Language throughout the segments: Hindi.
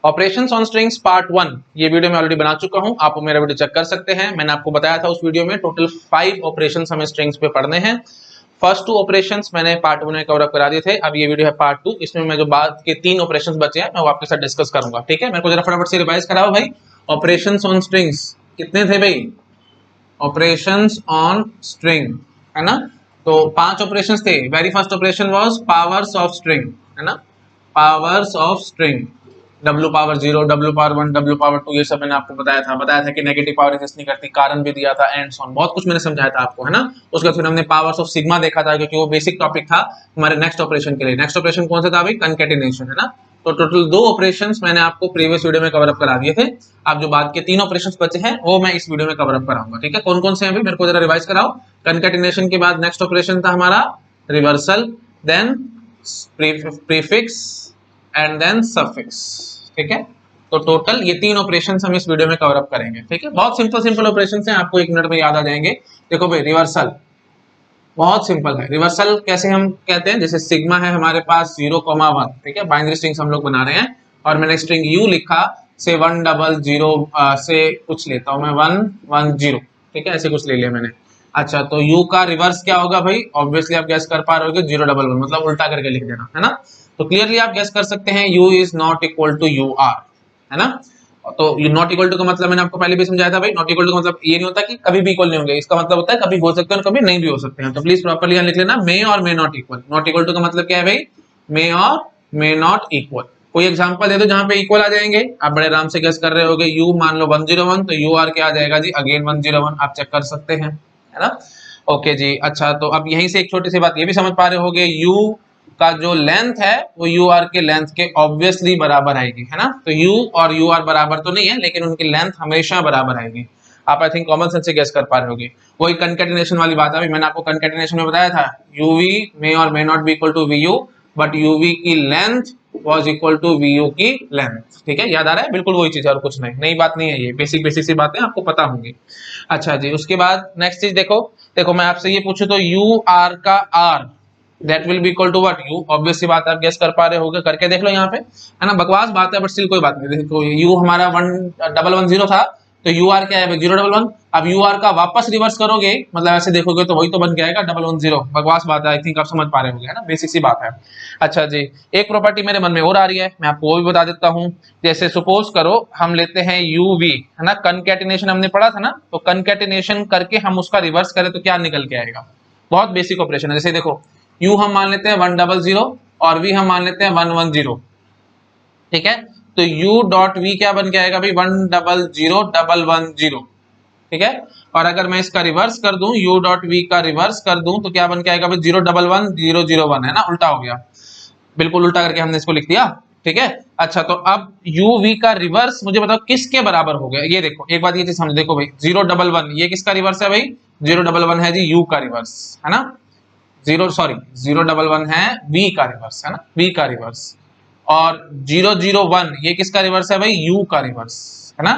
ऑपरेशंस ऑन स्ट्रिंग्स पार्ट 1 ये वीडियो मैं ऑलरेडी बना चुका हूं, आप मेरा वीडियो चेक कर सकते हैं। मैंने आपको बताया था उस वीडियो में टोटल 5 ऑपरेशंस हमें स्ट्रिंग्स पे पढ़ने हैं। फर्स्ट 2 ऑपरेशंस मैंने पार्ट 1 में कवर अप करा दिए थे। अब ये वीडियो है पार्ट 2, इसमें मैं जो बाद के 3 ऑपरेशंस बचे हैं मैं वो आपके साथ डिस्कस करूंगा। ठीक है, मेरे को जरा फटाफट से रिवाइज कराओ भाई। ऑपरेशंस ऑन स्ट्रिंग्स कितने थे भाई? ऑपरेशंस ऑन स्ट्रिंग है ना, तो 5 ऑपरेशंस थे। Very first operation was powers of string है ना, powers of string, W power 0, W power 1, W power 2, ये सब मैंने आपको बताया था कि नेगेटिव पावर एग्जिस्ट नहीं करती, कारण भी दिया था, एंड सो ऑन, बहुत कुछ मैंने समझाया था आपको है ना। उसके बाद फिर हमने पावर्स ऑफ सिग्मा देखा था क्योंकि वो बेसिक टॉपिक था हमारे नेक्स्ट ऑपरेशन के लिए। नेक्स्ट ऑपरेशन कौन सा था भाई? कंकैटिनेशन है ना। तो टोटल 2 ऑपरेशंस मैंने आपको प्रीवियस वीडियो में कवर अप करा दिए थे। अब जो बाद के 3 ऑपरेशंस बचे हैं वो मैं इस वीडियो में कवर अप कराऊंगा। ठीक है, कौन कौन से हैं भाई मेरे को जरा रिवाइज कराओ। कंकैटिनेशन के बाद नेक्स्ट ऑपरेशन था हमारा reversal, then prefix and then suffix. ठीक है, तो टोटल ये 3 ऑपरेशंस हम इस वीडियो में कवर अप करेंगे। ठीक है, बहुत सिंपल ऑपरेशंस हैं, आपको 1 मिनट में याद आ जाएंगे। देखो भाई, रिवर्सल बहुत सिंपल है। रिवर्सल कैसे हम कहते हैं, जैसे सिग्मा है हमारे पास 0,1, ठीक है, बाइनरी स्ट्रिंग्स हम लोग बना रहे हैं और मैंने स्ट्रिंग यू लिखा से 100 से कुछ लेता हूं मैं 110, ठीक है, ऐसे कुछ ले लिया मैंने। अच्छा, तो यू का रिवर्स क्या होगा भाई? ऑब्वियसली आप गैस कर पा रहे हो 011, मतलब उल्टा करके लिख देना है ना। तो क्लियरली आप गैस कर सकते हैं U is not equal to U R है ना। तो यू नॉट इक्वल टू का मतलब मैंने आपको पहले भी समझाया था भाई, नॉट इक्वल टू का मतलब ये नहीं होता कि कभी भी इक्वल नहीं होंगे, इसका मतलब होता है कभी हो सकते हैं और कभी नहीं भी हो सकते हैं। तो प्लीज प्रॉपर्ली यहां लिख लेना, मे और may not equal. Not equal to का मतलब क्या है भाई? मे और मे नॉट इक्वल। कोई एग्जांपल दे दो जहां पे इक्वल आ जाएंगे, आप बड़े आराम से गेस कर रहे होगे। यू मान लो 101, तो यू आर क्या आ जाएगा जी? अगेन 101, आप चेक कर सकते हैं है ना। ओके जी, अच्छा, तो अब यहीं से एक छोटी सी बात ये भी समझ पा रहे होगे, यू का जो लेंथ है वो यू आर के लेंथ के ऑब्वियसली बराबर आएगी है ना। तो यू और यू आर बराबर तो नहीं है, लेकिन उनकी लेंथ हमेशा बराबर आएगी। आप आई थिंक कॉमन सेंस से गेस कर पा रहे होगे। वही कंकैटिनेशन वाली बात है, मैंने आपको कंकैटिनेशन में बताया था यूवी मे और may not be equal to V U, but UV की length was equal to V U की लेंथ। ठीक है, याद आ रहा है? बिल्कुल वही चीज है और कुछ नहीं, नई बात नहीं है, ये बेसिक सी बातें आपको पता होंगी। अच्छा जी, उसके बाद नेक्स्ट चीज देखो मैं आपसे ये पूछूं तो यू आर का R that will be equal to what? u, obvious सी बात आप गेस कर पा रहे होगे, करके देख लो यहाँ पे है ना। बकवास बात है बट स्टिल कोई बात नहीं। देखो u हमारा 1110 था, तो u r क्या है? 011। अब u r का वापस रिवर्स करोगे, मतलब ऐसे देखोगे तो वही तो बन के आएगा 110। बकवास बात है, आई थिंक आप समझ पा रहे होंगे है ना, बेसिक सी बात है। अच्छा जी, एक प्रॉपर्टी मेरे मन में और आ रही है, मैं आपको वो भी बता देता हूँ। जैसे सपोज करो हम लेते हैं uv है ना, कंकैटिनेशन हमने पढ़ा था ना, तो कंकैटिनेशन करके हम उसका रिवर्स करें तो क्या निकल के आएगा? बहुत बेसिक ऑपरेशन है। जैसे देखो, u हम मान लेते हैं 100 और v हम मान लेते हैं 110, ठीक है। तो u डॉट v क्या बन के आएगा भाई? 100,110, ठीक है। और अगर मैं इसका रिवर्स कर दूं, u डॉट v का रिवर्स कर दूं तो क्या बन के आएगा भाई? 011,001 है ना, उल्टा हो गया, बिल्कुल उल्टा करके हमने इसको लिख दिया। ठीक है, अच्छा, तो अब uv का रिवर्स मुझे बताओ किसके बराबर हो गया? ये देखो, एक बात ये चीज समझ, देखो भाई 011 ये किसका रिवर्स है भाई? 011 है जी u का रिवर्स है ना। 011 है v का रिवर्स है ना, v का रिवर्स। और 001 ये किसका रिवर्स है भाई? u का रिवर्स है ना।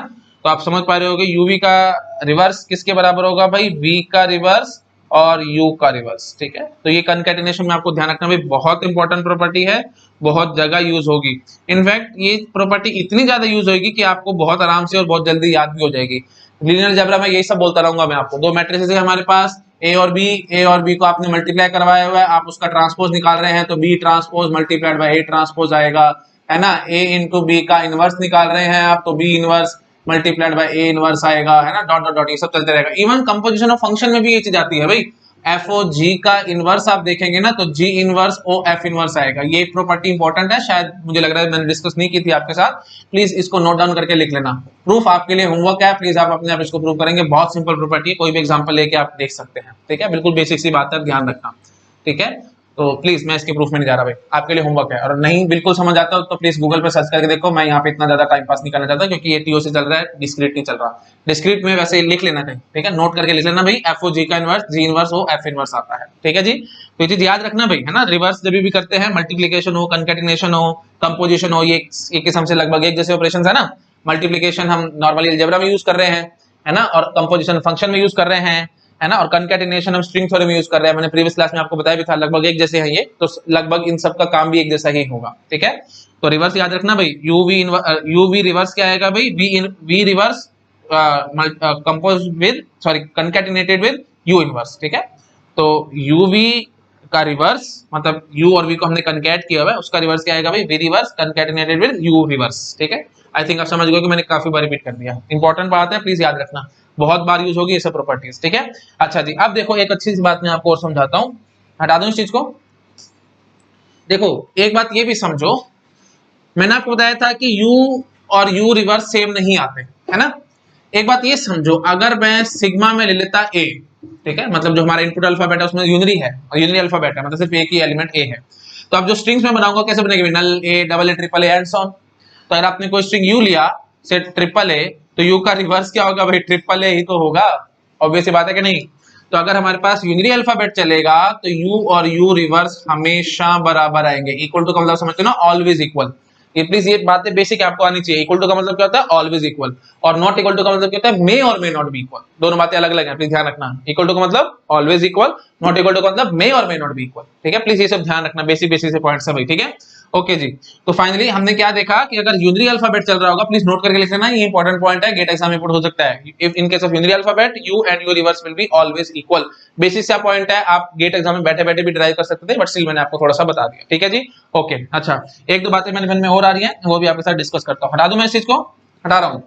तो आप समझ पा रहे होगे uv का रिवर्स किसके बराबर होगा भाई? v का रिवर्स और u का रिवर्स। ठीक है, तो ये कंकैटिनेशन में आपको ध्यान रखना भाई, बहुत इंपॉर्टेंट प्रॉपर्टी है, बहुत जगह यूज होगी। इनफैक्ट ये प्रॉपर्टी इतनी ज्यादा यूज होगी कि आपको बहुत आराम से और बहुत जल्दी याद भी हो जाएगी। लीनियर अलजेब्रा में यही सब बोलता रहूंगा मैं आपको। 2 मैट्रिसेस है हमारे पास, ए और बी को आपने मल्टीप्लाई करवाया हुआ है, आप उसका ट्रांसपोज निकाल रहे हैं तो B transpose multiplied by A transpose आएगा है ना। ए इंटू बी का इनवर्स निकाल रहे हैं आप तो B inverse multiplied by A inverse आएगा है ना, डॉट डॉट डॉट ये सब चलते रहेगा। इवन कंपोजिशन ऑफ फंक्शन में भी ये चीज आती है भाई, एफ ओ जी का इनवर्स आप देखेंगे ना तो G inverse O F inverse आएगा। ये प्रॉपर्टी इंपॉर्टेंट है, शायद मुझे लग रहा है मैंने डिस्कस नहीं की थी आपके साथ, प्लीज इसको नोट डाउन करके लिख लेना। प्रूफ आपके लिए होमवर्क है, प्लीज आप अपने आप इसको प्रूव करेंगे, बहुत सिंपल प्रॉपर्टी है, कोई भी एग्जांपल लेके आप देख सकते हैं। ठीक है, बिल्कुल बेसिक सी बात है, ध्यान रखना। ठीक है, तो प्लीज मैं इसके प्रूफ में नहीं जा रहा भाई, आपके लिए होमवर्क है। और नहीं बिल्कुल समझ आता हो तो प्लीज गूगल पे सर्च करके देखो, मैं यहाँ पे इतना ज्यादा टाइम पास नहीं करना चाहता क्योंकि ये टीओसी चल रहा है, डिस्क्रीट नहीं चल रहा। डिस्क्रीट में वैसे लिख लेना कहीं, ठीक है, नोट करके लिख लेना भाई, एफ ओ जी का इनवर्स जी इनवर्स हो एफ इनवर्स आता है। ठीक है जी, तो ये चीज याद रखना भाई है ना। रिवर्स जब भी करते हैं, मल्टीप्लीकेशन हो, कंकैटिनेशन हो, कंपोजिशन हो, ये एक किस्म से लगभग एक जैसे ऑपरेशन है ना। मल्टीप्लीकेशन हम नॉर्मली अलजेब्रा में यूज कर रहे हैं है ना, और कंपोजिशन फंक्शन में यूज कर रहे हैं है ना। और कंकैटिनेशन हम स्ट्रिंग थ्योरम में यूज कर रहे हैं, मैंने प्रीवियस क्लास में आपको बताया भी था, लगभग एक जैसे हैं ये, तो लगभग इन सब का काम भी एक जैसा ही होगा, ठीक है। तो रिवर्स याद रखना भाई, यूवी रिवर्स क्या आएगा भाई, V reverse compose with sorry concatenated with U inverse, ठीक है। तो यूवी का रिवर्स मतलब यू और वी को हमने कंकैट किया हुआ है, उसका रिवर्स क्या आएगा भाई, V reverse concatenated with U reverse, ठीक है। आई थिंक आप समझ गए कि मैंने काफी बार रिपीट कर दिया, इंपॉर्टेंट बात है, प्लीज याद रखना, बहुत बार यूज होगी ये सब प्रॉपर्टीज, ठीक है। अच्छा जी, अब देखो एक अच्छी सी बात मैं आपको और समझाता हूं, हटा दूं इस चीज को। देखो एक बात ये भी समझो, मैंने आपको बताया था कि यू और यू रिवर्स सेम नहीं आते, है ना। एक बात ये समझो, अगर मैं सिग्मा में ले लेता ए, ठीक है, मतलब जो हमारा इनपुट अल्फाबेट है उसमें यूनरी है और यूनरी अल्फाबेट है, मतलब सिर्फ एक ही एलिमेंट ए है, तो अब जो स्ट्रिंग्स में बनाऊंगा कैसे बनेगी, null A, double A, triple A and so on. तो अगर आपने कोई स्ट्रिंग यू लिया से ट्रिपल ए, तो यू का रिवर्स क्या होगा भाई, ट्रिपल ए ही तो होगा, ऑब्वियस बात है कि नहीं। तो अगर हमारे पास यूनरी अल्फाबेट चलेगा तो यू और यू रिवर्स हमेशा बराबर आएंगे। इक्वल टू का मतलब समझते हो ना, ऑलवेज इक्वल। ये प्लीज ये बातें बेसिक आपको आनी चाहिए। इक्वल टू का मतलब क्या होता है, ऑलवेज इक्वल, और नॉट इक्वल टू का मतलब क्या होता है, मे और मे नॉट बी इक्वल, दोनों बातें अलग अलग हैं, प्लीज ध्यान रखना। इक्वल टू का मतलब always equal, not equal to का मतलब मे और मे नॉट बी इक्वल, ठीक है। प्लीज ये सब ध्यान रखना, बेसिक बेसिक से पॉइंट्स है भाई, ठीक है। ओके जी, तो फाइनली हमने क्या देखा कि अगर यूनरी अल्फाबेट चल रहा होगा, प्लीज नोट करके लिख लेना, ये इंपॉर्टेंट पॉइंट है, गेट एग्जाम में पुट हो सकता है। If in case of unary alphabet U and U reverse will be always equal. Basic सा पॉइंट है, आप गेट एग्जाम में बैठे बैठे भी ड्राइव कर सकते थे, बट स्टिल मैंने आपको थोड़ा सा बता दिया, ठीक है जी। ओके अच्छा, एक दो बातें मेरे मन में और आ रही है, वो भी आपके साथ डिस्कस करता हूँ। हटा दूं मैं इस चीज को, हटा रहा हूँ।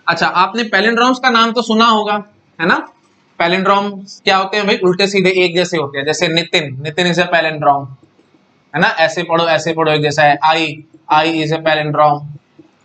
अच्छा, आपने पैलिंड्रोम्स का नाम तो सुना होगा, है ना। पैलिंड्रोम्स क्या होते हैं भाई, उल्टे सीधे एक जैसे होते हैं, जैसे Nitin, Nitin is a palindrome, है ना। ऐसे पढ़ो एक जैसा है, आई इज ए पैलिंड्रोम,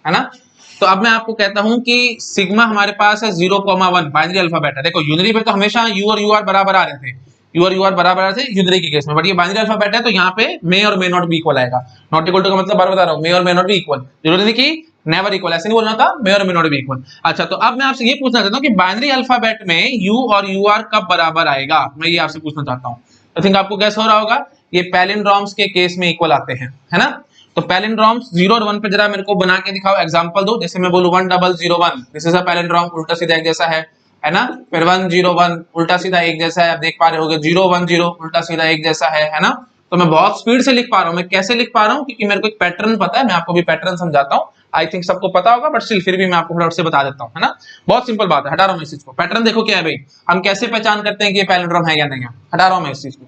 है ना। तो अब मैं आपको कहता हूं कि सिग्मा हमारे पास है 0,1 बाइनरी अल्फाबेट है। देखो यूनरी पे तो हमेशा यू और यू आर बराबर आ रहे थे, यू और यू आर बराबर आ रहे थे यूनरी के केस में, बट ये बाइनरी अल्फाबेट है तो यहाँ पे मे और मे नॉट बी इक्वल आएगा। नॉट इक्वल टू का मतलब बार बता रहा हूँ, मे और मे नॉट बी इक्वल, जरूरी नहीं कि नेवर इक्वल, ऐसे नहीं बोलना था, मे और मे नॉट बी इक्वल। अच्छा, तो अब मैं आपसे ये पूछना चाहता हूँ कि बाइनरी अल्फाबेट में यू और यू आर कब बराबर आएगा, मैं ये आपसे पूछना चाहता हूँ। आई थिंक आपको गैस हो रहा होगा, ये पैलिंड्रोम्स के केस में इक्वल आते हैं, है ना। तो पैलिंड्रोम्स 0 और 1 पे जरा मेरे को बना के दिखाओ, एग्जांपल दो। जैसे मैं बोलूं 1001, दिस इज अ पैलिंड्रोम, उल्टा सीधा एक जैसा है ना। फिर 101 उल्टा सीधा एक जैसा है, आप देख पा रहे होगे। 010 उल्टा सीधा एक जैसा है ना। तो मैं बहुत स्पीड से लिख पा रहा हूं। मैं कैसे लिख पा रहा हूं, क्योंकि मेरे को एक पैटर्न पता है, मैं आपको भी पैटर्न समझाता हूं। आई थिंक सबको पता होगा, बट स्टिल फिर भी मैं आपको फटाफट से बता देता हूं, है ना। बहुत सिंपल बात है, हटा रहा हूं मैं इस चीज को। पैटर्न देखो क्या है भाई, हम कैसे पहचान करते हैं कि ये पैलिंड्रोम है या नहीं है, हटा रहा हूं मैं इस चीज को,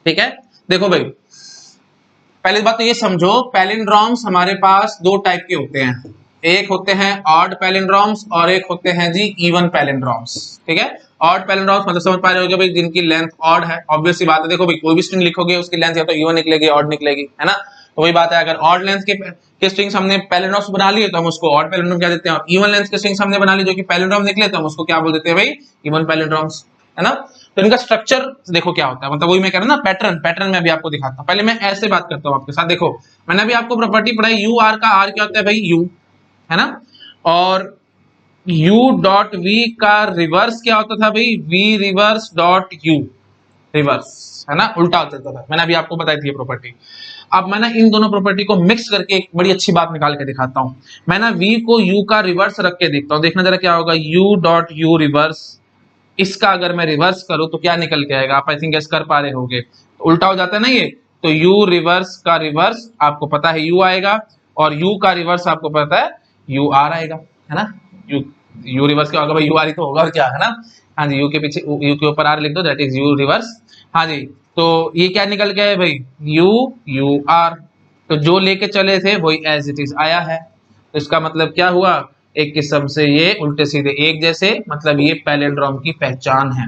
ठीक है। देखो भाई, पहली बात तो ये समझो, पैलिंड्रोम्स हमारे पास दो टाइप के होते हैं, एक होते हैं ऑड पैलिंड्रोम्स और एक होते हैं जी इवन पैलिंड्रोम्स, ठीक है। ऑड पैलिंड्रोम्स मतलब समझ पा रहे होगे भाई, जिनकी लेंथ ऑड है, ऑब्वियस सी बात है। देखो भाई, कोई भी स्ट्रिंग लिखोगे उसकी लेंथ या तो इवन निकलेगी ऑड निकलेगी, है ना। तो वही बात है, अगर ऑड लेंथ के स्ट्रिंग्स हमने पैलिंड्रोम्स बना लिए तो हम उसको ऑड पैलिंड्रोम क्या देते हैं, और इवन लेंथ के स्ट्रिंग्स हमने बना ली जो कि पैलिंड्रोम निकले तो हम उसको क्या बोल देते हैं भाई, इवन पैलिंड्रोम्स, है ना। तो इनका स्ट्रक्चर देखो क्या होता है, मतलब वही मैं कह रहा हूं ना, पैटर्न में अभी आपको दिखाता हूं। पहले मैं ऐसे बात करता हूं आपके साथ। देखो, मैंने अभी आपको प्रॉपर्टी पढ़ाई, यू आर का आर क्या होता है भाई, यू, है ना। और u डॉट v का रिवर्स क्या होता था भाई, v reverse dot u reverse, है ना, उल्टा होता था। मैंने अभी आपको बताई थी ये प्रॉपर्टी। अब मैं ना इन दोनों प्रॉपर्टी को मिक्स करके एक बड़ी अच्छी बात निकाल के दिखाता हूं। मैं ना v को u का रिवर्स रख के देखता हूं, देखना जरा क्या होगा, u डॉट u रिवर्स, इसका अगर मैं रिवर्स करूं तो क्या निकल के आएगा, आप आई थिंक गेस कर पा रहे होंगे, तो उल्टा हो जाता है ना ये। तो u रिवर्स का रिवर्स आपको पता है u आएगा, और u का रिवर्स आपको पता है u r आएगा, है ना। u रिवर्स क्या होगा भाई, u r ही तो होगा, और क्या, है ना। हाँ जी, u के पीछे u के ऊपर r लिख दो, दैट इज u रिवर्स। हाँ जी, तो ये क्या निकल के आए भाई, u r, तो जो लेके चले थे वही एज इट इज आया है। तो इसका मतलब क्या हुआ, एक किस्म से ये उल्टे सीधे एक जैसे, मतलब ये पैलिंड्रोम की पहचान है।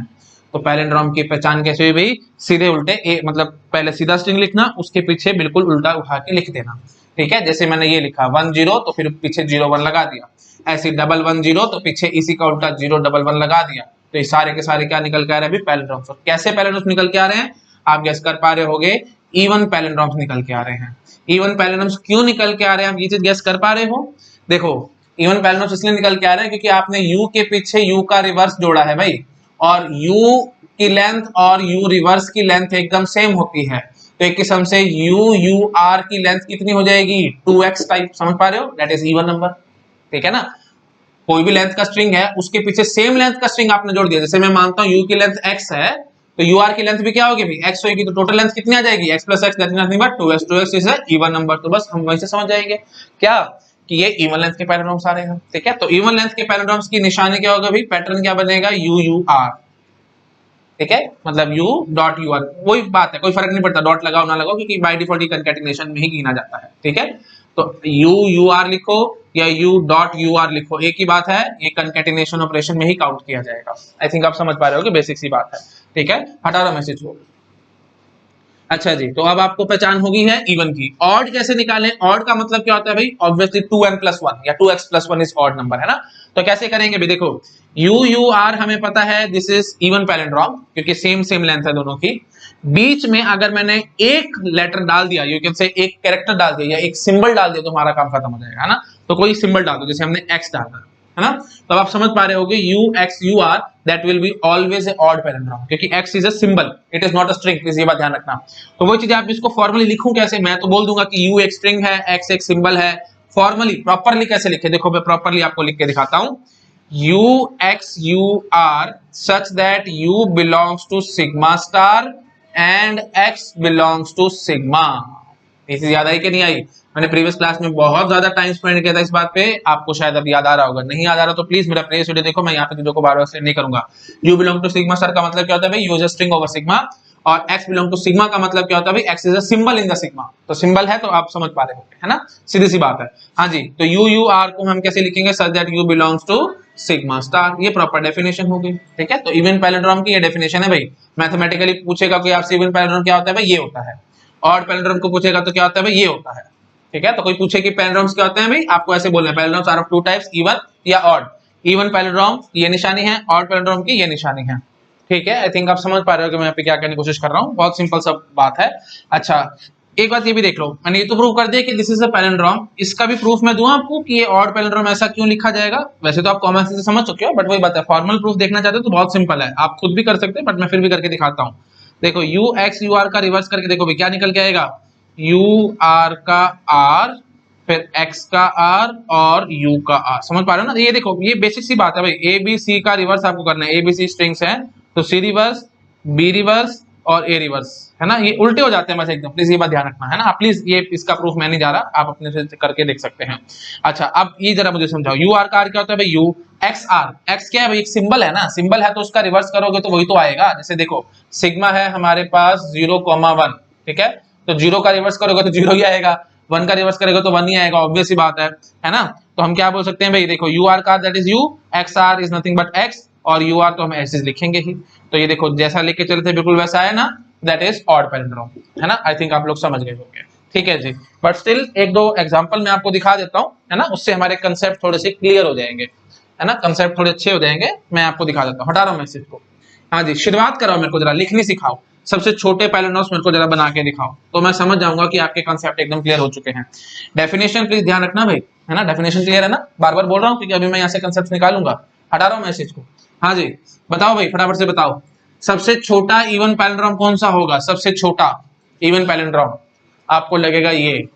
तो पैलिंड्रोम की पहचान कैसे हुई भाई, सीधे उल्टे एक, मतलब पहले सीधा स्ट्रिंग लिखना, उसके पीछे बिल्कुल उल्टा उठा के लिख देना, ठीक है। जैसे मैंने ये लिखा 10 तो फिर पीछे 01 लगा दिया, ऐसे 110 तो पीछे इसी का उल्टा 011 लगा दिया। तो ये सारे के सारे क्या निकल के आ रहे हैं, पैलिंड्रोम्स। और कैसे पैलिंड्रोम्स निकल के आ रहे हैं, आप गेस कर पा रहे होगे, इवन पैलिंड्रोम्स निकल के आ रहे हैं। इवन पैलिंड्रोम्स क्यों निकल के आ रहे हैं, आप ये चीज गेस कर पा रहे हो। देखो, इवन पैलिंड्रोम्स इसलिए निकल के आ रहे हैं क्योंकि आपने u के पीछे u का रिवर्स जोड़ा है भाई, और u की लेंथ और u रिवर्स की लेंथ एकदम सेम होती है। तो एक किस्म से u r की लेंथ कितनी हो जाएगी, 2x टाइप, समझ पा रहे हो, दैट इज इवन नंबर, ठीक है ना। कोई भी लेंथ का स्ट्रिंग है उसके पीछे सेम लेंथ का स्ट्रिंग आपने जोड़ दिया। जैसे मैं मानता हूं u की लेंथ x है तो ur की लेंथ भी क्या होगी भाई x होगी, तो टोटल लेंथ कितनी आ जाएगी x plus x, that is nothing but 2x। 2x is a even number. तो बस हम वहीं से समझ जाएंगे क्या कि ये इवन लेंथ के पैलिंड्रोम्स आ रहे हैं। ठीक है, तो इवन लेंथ के पैलिंड्रोम्स की निशानी क्या होगा भाई, पैटर्न क्या बनेगा UUR। ठीक है, मतलब u डॉट ur, वही बात है, कोई फर्क नहीं पड़ता डॉट लगाओ ना लगाओ, क्योंकि बाय डिफॉल्ट कंकैटिनेशन में ही गिना जाता है। ठीक है, तो UUR लिखो या u डॉट ur लिखो, एक ही बात है, ये कंकैटिनेशन ऑपरेशन में ही काउंट किया जाएगा। आई थिंक आप समझ पा रहे हो कि बेसिक सी बात है। ठीक है, हटा रहा मैसेज को। अच्छा जी, तो अब आपको पहचान होगी है इवन की। ऑड कैसे निकालें, ऑड का मतलब क्या होता है भाई, ऑब्वियसली 2n+1 या 2x+1 इज ऑड नंबर, है ना। तो कैसे करेंगे भाई, देखो UUR हमें पता है दिस इज इवन पैलिंड्रोम, क्योंकि सेम लेंथ है दोनों की। बीच में अगर मैंने एक लेटर डाल दिया, यू कैन से एक कैरेक्टर डाल दिया या एक सिंबल डाल दिया, तो हमारा काम खत्म हो जाएगा, है ना। तो कोई सिंबल डाल दो, जैसे हमने x डाला, है ना। तो आप समझ पा रहे होगे UXUR that will be always a odd palindrome, क्योंकि x is a symbol, it is not a string, please ये बात ध्यान रखना। तो वो चीज आप इसको फॉर्मली लिखूं कैसे, मैं तो बोल दूंगा कि u एक स्ट्रिंग है, x एक सिंबल है। फॉर्मली प्रॉपर्ली कैसे लिखे, देखो मैं प्रॉपर्ली आपको लिख के दिखाता हूं। UXUR such that u belongs to sigma star and x belongs to sigma। ये चीज याद आई कि नहीं आई, मैंने प्रीवियस क्लास में बहुत ज्यादा टाइम स्पेंड किया था इस बात पे, आपको शायद अब याद आ रहा होगा। नहीं याद आ रहा तो प्लीज मेरा प्रीवियस वीडियो देखो, मैं यहाँ पे चीजों को बार बार एक्सप्लेन नहीं करूंगा। u belong to sigma star का मतलब क्या होता है भाई, u is a string over sigma, और x बिलोंग टू सिग्मा का मतलब क्या होता है भाई, x is a symbol in the sigma. तो सिंबल है तो आप समझ पा रहे होंगे, है ना, सीधी सी बात है। हाँ जी, तो UUR को हम कैसे लिखेंगे, such that u belongs to sigma star, ये प्रॉपर डेफिनेशन होगी। ठीक है, तो इवन पैलिंड्रोम की ये डेफिनेशन है भाई। मैथमेटिकली पूछेगा कोई आपसे इवन पैलिंड्रोम क्या होता है भाई, ये होता है। ऑड पैलिंड्रोम को पूछेगा तो क्या होता है भाई, ये होता है। ठीक है, तो कोई पूछे कि पैलिंड्रोम्स क्या होते हैं भाई, आपको ऐसे बोलना है palindromes are of two types, even या ऑड। इवन पैलिंड्रोम ये निशानी है, ऑड पैलिंड्रोम की ये निशानी है। ठीक है, आई थिंक आप समझ पा रहे हो कि मैं यहाँ पे क्या करने की कोशिश कर रहा हूँ, बहुत सिंपल सब बात है। अच्छा, एक बात ये भी देख लो, मैंने ये तो प्रूव कर दिया कि दिस इज अ पैलिंड्रोम, इसका भी प्रूफ मैं दूं आपको कि ये ऑड पैलिंड्रोम ऐसा क्यों लिखा जाएगा। वैसे तो आप कॉमन सेंस से समझ चुके हो, बट वही बात है, फॉर्मल प्रूफ देखना चाहते हो तो बहुत सिंपल है, आप खुद भी कर सकते हैं, बट मैं फिर भी करके दिखाता हूँ। देखो UXUR का रिवर्स करके देखो भाई क्या निकल के आएगा, UR का R, फिर X का R और U का R। समझ पा रहे हो ना, ये देखो ये बेसिक सी बात है भाई, ABC का रिवर्स आपको करना है। ABC स्ट्रिंग्स हैं तो C रिवर्स, B रिवर्स और A रिवर्स, है ना, ये उल्टे हो जाते हैं बस एकदम, प्लीज ये बात ध्यान रखना, है ना। प्लीज ये इसका प्रूफ मैं नहीं जा रहा, आप अपने से करके देख सकते हैं। अच्छा, अब ये जरा मुझे समझाओ, UR का R क्या होता है भाई, U XR, X क्या है भाई, एक सिंबल है ना, सिंबल है तो उसका रिवर्स करोगे तो वही तो आएगा। जैसे देखो सिग्मा है हमारे पास 0,1, ठीक है, तो 0 का रिवर्स करोगे तो 0 ही आएगा, 1 का रिवर्स करेगा तो 1 ही आएगा, ऑब्वियस सी बात है ना। तो हम क्या बोल सकते हैं भाई, देखो UR का that is U, XR is nothing but X, और UR तो हम ऐसे लिखेंगे ही। तो ये देखो जैसा लेके चले थे बिल्कुल वैसा है ना, दैट इज ऑड पैलिंड्रोम, है ना। आई थिंक आप लोग समझ गए होंगे। ठीक है जी, बट स्टिल एक दो एग्जांपल मैं आपको दिखा देता हूं, है ना, उससे हमारे कंसेप्ट थोड़े से क्लियर हो जाएंगे, है ना, कंसेप्ट थोड़े अच्छे हो जाएंगे। मैं आपको दिखा देता हूं, हटा रहा हूं मैसेज को। हाँ जी, शुरुआत कराओ, मेरे को जरा लिखनी सिखाओ, सबसे छोटे पैलिंड्रोम्स मेरे को जरा बना के दिखाओ, तो मैं समझ जाऊंगा कि आपके कंसेप्ट एकदम क्लियर हो चुके हैं। डेफिनेशन प्लीज ध्यान रखना भाई, है ना, डेफिनेशन क्लियर है ना, बार बार बोल रहा हूँ क्योंकि अभी मैं यहाँ से कंसेप्ट निकालूंगा। हटा रहा हूँ मैसेज को। हाँ जी, बताओ भाई फटाफट से बताओ, सबसे छोटा इवन पैलिंड्रोम कौन सा होगा, सबसे छोटा इवन पैलिंड्रोम आपको लगेगा ये,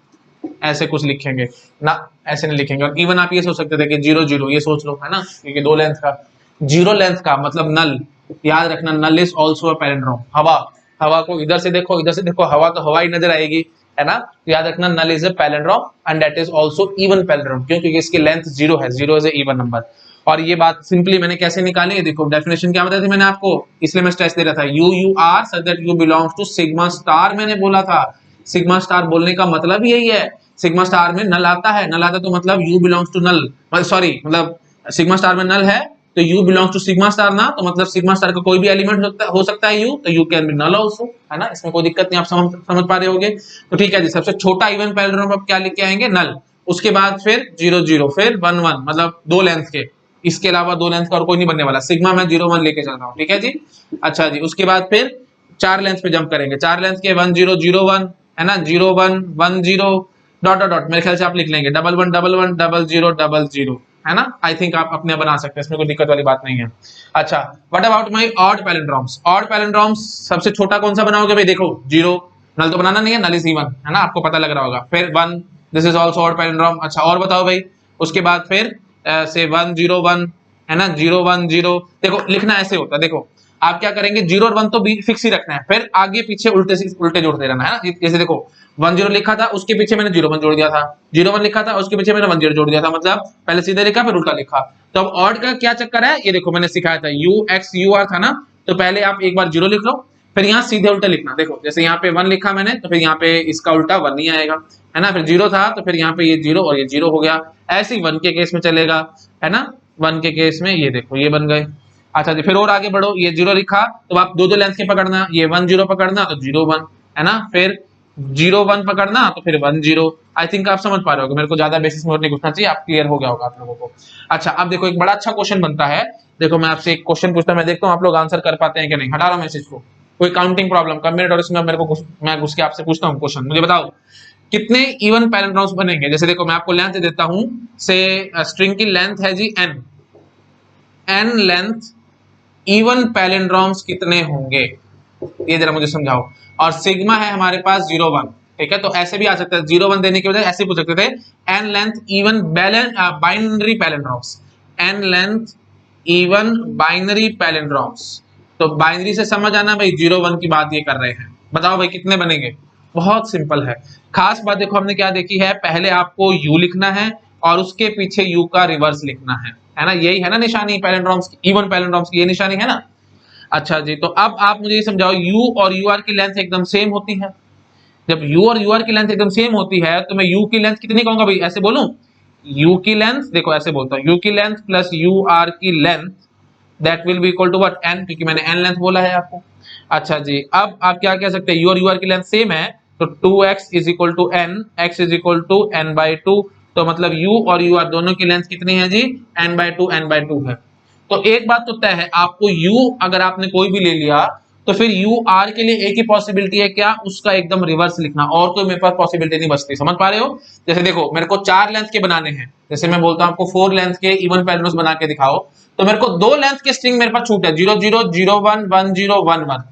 ऐसे कुछ लिखेंगे ना, ऐसे नहीं लिखेंगे। और इवन आप ये सोच सकते थे कि 0 0, ये सोच लो, है ना, क्योंकि 2 लेंथ का, 0 लेंथ का मतलब नल, याद रखना null is also a palindrome. हवा, हवा को इधर से देखो इधर से देखो, हवा तो हवा ही नजर आएगी, है ना, तो याद रखना null is a palindrome and that is also even palindrome, क्योंकि इसकी लेंथ 0 है, 0 इज अ इवन नंबर। और ये बात सिंपली मैंने कैसे निकाली है, देखो डेफिनेशन क्या बताई थी मैंने आपको, इसलिए मैं स्ट्रेस दे रहा था, UUR such that U belongs to sigma star, मैंने बोला था। सिग्मा स्टार बोलने का मतलब यही है, सिग्मा स्टार में नल आता है, नल आता है तो मतलब U belongs to null, sorry मतलब सिग्मा स्टार में नल है तो U belongs to sigma star ना, तो मतलब सिग्मा स्टार का कोई भी एलिमेंट हो सकता है U, तो U can be null also, है ना, इसमें कोई दिक्कत नहीं, आप समझ पा रहे होगे। तो ठीक है जी, सबसे छोटा इवन पैलिंड्रोम अब क्या लिख के आएंगे, नल, उसके बाद फिर 0 0, फिर 1 1, मतलब 2 लेंथ के, इसके अलावा 2 लेंथ का और कोई नहीं बनने वाला, सिग्मा मैं 0 1 लेके चल रहा हूँ। ठीक है जी, अच्छा जी, उसके बाद फिर 4 लेंथ पे जंप करेंगे, 4 लेंथ के 1 0 0 1, है ना, 0 1 1 0 डॉट डॉट डॉट, मेरे ख्याल से आप लिख लेंगे 1 1 1 1 0 0 0 0, है ना। आई थिंक आप अपने बना सकते हैं, इसमें कोई दिक्कत वाली बात नहीं है। अच्छा, what about my odd palindromes, odd palindromes सबसे छोटा कौन सा बनाओगे भाई, देखो 0, नल तो बनाना नहीं है, नल इज इवन, है ना, आपको पता लग रहा होगा, फिर 1, this is also odd palindrome. अच्छा और बताओ भाई, उसके बाद फिर से 101 है ना, 010, देखो लिखना ऐसे होता है। देखो आप क्या करेंगे, 0 और 1 तो फिक्स ही रखना है, फिर आगे पीछे उल्टे जोड़ते रहना है ना। जैसे देखो 10 लिखा था, उसके पीछे मैंने 01 जोड़ दिया था, 01 लिखा था, उसके पीछे मैंने 10 जोड़ दिया था, मतलब पहले सीधे लिखा फिर उल्टा लिखा। तो अब ऑड का क्या चक्कर है, ये देखो मैंने सिखाया था UXUR था ना, तो पहले आप एक बार 0 लिख लो, फिर यहाँ सीधे उल्टा लिखना। देखो जैसे यहाँ पे 1 लिखा मैंने, तो फिर यहाँ पे इसका उल्टा 1 ही आएगा, है ना। फिर 0 था तो फिर यहाँ पे ये 0 और ये 0 हो गया। ऐसे ही 1 के केस में चलेगा, है ना। 1 के केस में ये देखो ये बन गए। अच्छा जी, फिर और आगे बढ़ो, ये 0 लिखा तो आप दो लेंथ के पकड़ना, ये 10 पकड़ना तो 01, है ना। फिर 01 पकड़ना तो फिर 10। आई थिंक आप समझ पा रहे हो, मेरे को ज्यादा बेसिस में और नहीं पूछना चाहिए, आप क्लियर हो गया होगा आप लोगों को। अच्छा अब देखो एक बड़ा अच्छा क्वेश्चन बनता है। देखो मैं आपसे एक क्वेश्चन पूछता हूं, मैं देखता हूं आप लोग आंसर कर पाते हैं कि नहीं। हटा रहा हूं मैसेज को, कोई काउंटिंग प्रॉब्लम कमेंट और इसमें मेरे को मैं घुस के आपसे पूछता हूं क्वेश्चन, मुझे बताओ कितने इवन पैलिंड्रोम्स बनेंगे। जैसे देखो मैं आपको लेंथ दे देता हूं, से स्ट्रिंग की लेंथ है जी n लेंथ, इवन पैलिंड्रोम्स कितने होंगे ये जरा मुझे समझाओ। और सिग्मा है हमारे पास 01, ठीक है। तो ऐसे भी आ सकता है, 01 देने के बजाय ऐसे पूछ सकते थे, n length even binary palindromes, n length even binary palindromes. तो बाइनरी से समझ आना भाई 01 की बात ये कर रहे हैं, बताओ भाई कितने बनेंगे। बहुत सिंपल है। खास बात देखो हमने क्या देखी है, पहले आपको u लिखना है और उसके पीछे u का रिवर्स लिखना है ना। यही है ना निशानी पैलिंड्रोम्स की, इवन पैलिंड्रोम्स की ये निशानी है ना। अच्छा जी, तो अब आप मुझे ये समझाओ, u और ur की लेंथ एकदम सेम होती है। जब u और ur की लेंथ एकदम सेम होती है तो मैं u की लेंथ कितनी कहूंगा भाई, ऐसे बोलूं u की लेंथ, देखो ऐसे बोलता हूं u की लेंथ प्लस ur की length that will be equal to what, n, क्योंकि मैंने n लेंथ बोला है आपको। अच्छा जी, अब आप क्या कह सकते हैं, u और ur की लेंथ सेम है तो 2x is equal to n, x is equal to n/2। तो मतलब u और ur दोनों की लेंथ कितनी है जी, n/2 है। तो एक बात तो तय है, आपको u अगर आपने कोई भी ले लिया तो फिर ur के लिए एक ही पॉसिबिलिटी है, क्या, उसका एकदम रिवर्स लिखना, और कोई मेरे पास पॉसिबिलिटी नहीं बचती। समझ पा रहे हो। जैसे देखो मेरे को 4 लेंथ के बनाने हैं, जैसे मैं बोलता हूं आपको 4 लेंथ के इवन पैलिंड्रोम्स बना के दिखाओ, तो मेरे को 2 लेंथ के स्ट्रिंग मेरे पास छूट है, 00 01 10 11,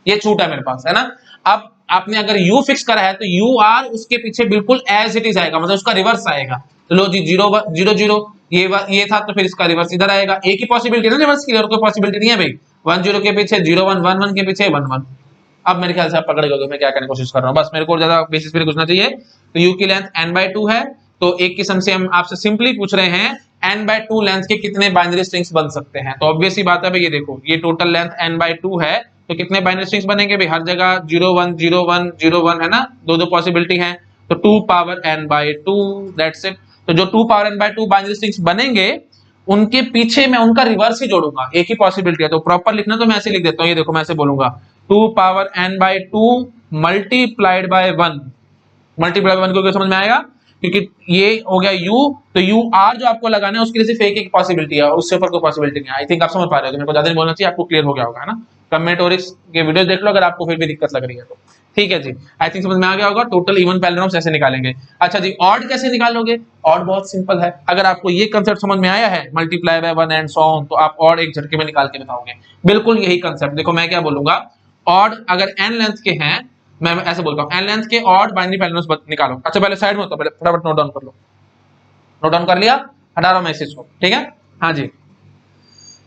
ये छूट है मेरे पास, है ना। अब आपने अगर u फिक्स करा है तो ur उसके पीछे बिल्कुल एज इट इज आएगा, मतलब उसका रिवर्स आएगा। तो लो जी 0 ये था तो फिर इसका रिवर्स इधर आएगा। एक ही पॉसिबिलिटी है ना रिवर्स की, और कोई पॉसिबिलिटी नहीं है भाई। 10 के पीछे 01, 11 के पीछे 11। अब मेरे ख्याल से आप पकड़ गए, मैं क्या करने की कोशिश कर रहा हूँ, बस मेरे को ज्यादा बेसिस पे पूछना चाहिए। तो u की लेंथ n/2 है, तो एक किस्म से हम आपसे सिंपली पूछ रहे हैं n/2 लेंथ के कितने बाइनरी स्ट्रिंग्स बन सकते हैं। तो ऑब्वियस ही बात है भाई, ये देखो ये टोटल लेंथ n/2 है, तो कितने बाइनरी स्ट्रिंग्स बनेंगे भाई, हर जगह 01 01 01 है ना, दो पॉसिबिलिटी है, तो 2 पावर n/2 दैट्स इट। तो जो 2 पावर n/2 बाइनरी स्ट्रिंग्स बनेंगे उनके पीछे मैं उनका रिवर्स ही जोड़ूंगा, एक ही पॉसिबिलिटी है। तो प्रॉपर लिखना तो मैं ऐसे लिख देता हूं, ये देखो मैं ऐसे बोलूंगा 2 power n/2 multiplied by 1, multiply by 1 को समझ में आएगा, क्योंकि ये हो गया u, तो ur जो आपको लगाना है उसके लिए सिर्फ एक पॉसिबिलिटी है, उससे ऊपर कोई पॉसिबिलिटी नहीं है। आई थिंक आप समझ पा रहे हो, मेरे को ज्यादा नहीं बोलना चाहिए, आपको क्लियर हो गया होगा, है ना। कमेंट और इसके वीडियो देख लो अगर आपको फिर भी दिक्कत लग रही है तो, ठीक है जी। आई थिंक समझ में आ गया होगा। टोटल इवन पैलिंड्रोम्स ऐसे निकालेंगे। अच्छा जी, ऑड कैसे निकालोगे, ऑड बहुत सिंपल है। अगर आपको ये कंसेप्ट समझ में आया है multiply by 1 and so on, तो आप ऑड एक झटके में निकाल के बताओगे। बिल्कुल यही कंसेप्ट, देखो मैं क्या बोलूंगा, ऑड अगर n लेंथ के हैं, मैं ऐसे बोलता हूं n लेंथ के ऑड बाइनरी पैलिंड्रोम्स निकालो। अच्छा पहले साइड में होता, पहले फटाफट नोट डाउन कर लो। नोट डाउन कर लिया, हटा रहा हूं मैं इस चीज को, ठीक है। हाँ जी,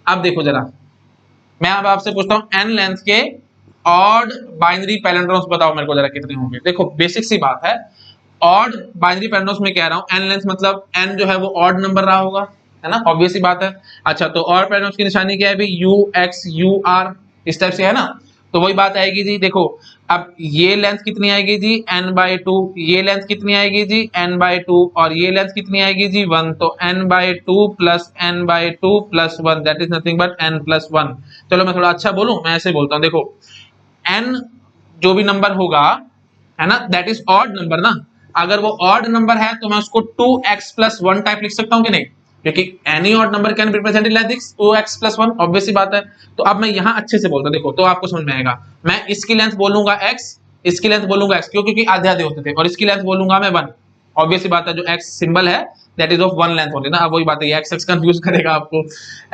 अब देखो जरा, मैं अब आपसे पूछता हूं n लेंथ के ऑड बाइनरी पैलिंड्रोम्स बताओ मेरे को जरा कितने होंगे। देखो बेसिक सी बात है, ऑड बाइनरी पैलिंड्रोम्स में कह रहा हूं n लेंथ मतलब n जो है वो ऑड नंबर रहा होगा, है ना, ऑब्वियस सी बात है। अच्छा तो ऑड पैलिंड्रोम्स की निशानी क्या है भाई, u x u r इस टाइप से, है ना। तो वही बात आएगी जी, देखो अब ये लेंथ कितनी आएगी जी n/2, ये लेंथ कितनी आएगी जी n/2, और ये लेंथ कितनी आएगी जी 1, तो n/2 plus n/2 plus 1 that is nothing but n+1। चलो मैं थोड़ा अच्छा बोलूं, मैं ऐसे बोलता हूं, देखो n जो भी नंबर होगा, है ना, दैट इज ऑड नंबर ना। अगर वो ऑड नंबर है तो मैं उसको 2x+1 टाइप लिख सकता हूं कि नहीं, क्योंकि any odd number can be represented like this 2x+1, obvious सी बात है। तो अब मैं यहां अच्छे से बोलता हूं, देखो तो आपको समझ में आएगा। मैं इसकी लेंथ बोलूंगा x, इसकी लेंथ बोलूंगा x, क्यों, क्योंकि आधे आधे होते थे, और इसकी लेंथ बोलूंगा मैं 1, ऑब्वियसली बात है, जो x सिंबल है that is of one length only ना। अब वही बात है, x x कंफ्यूज करेगा आपको,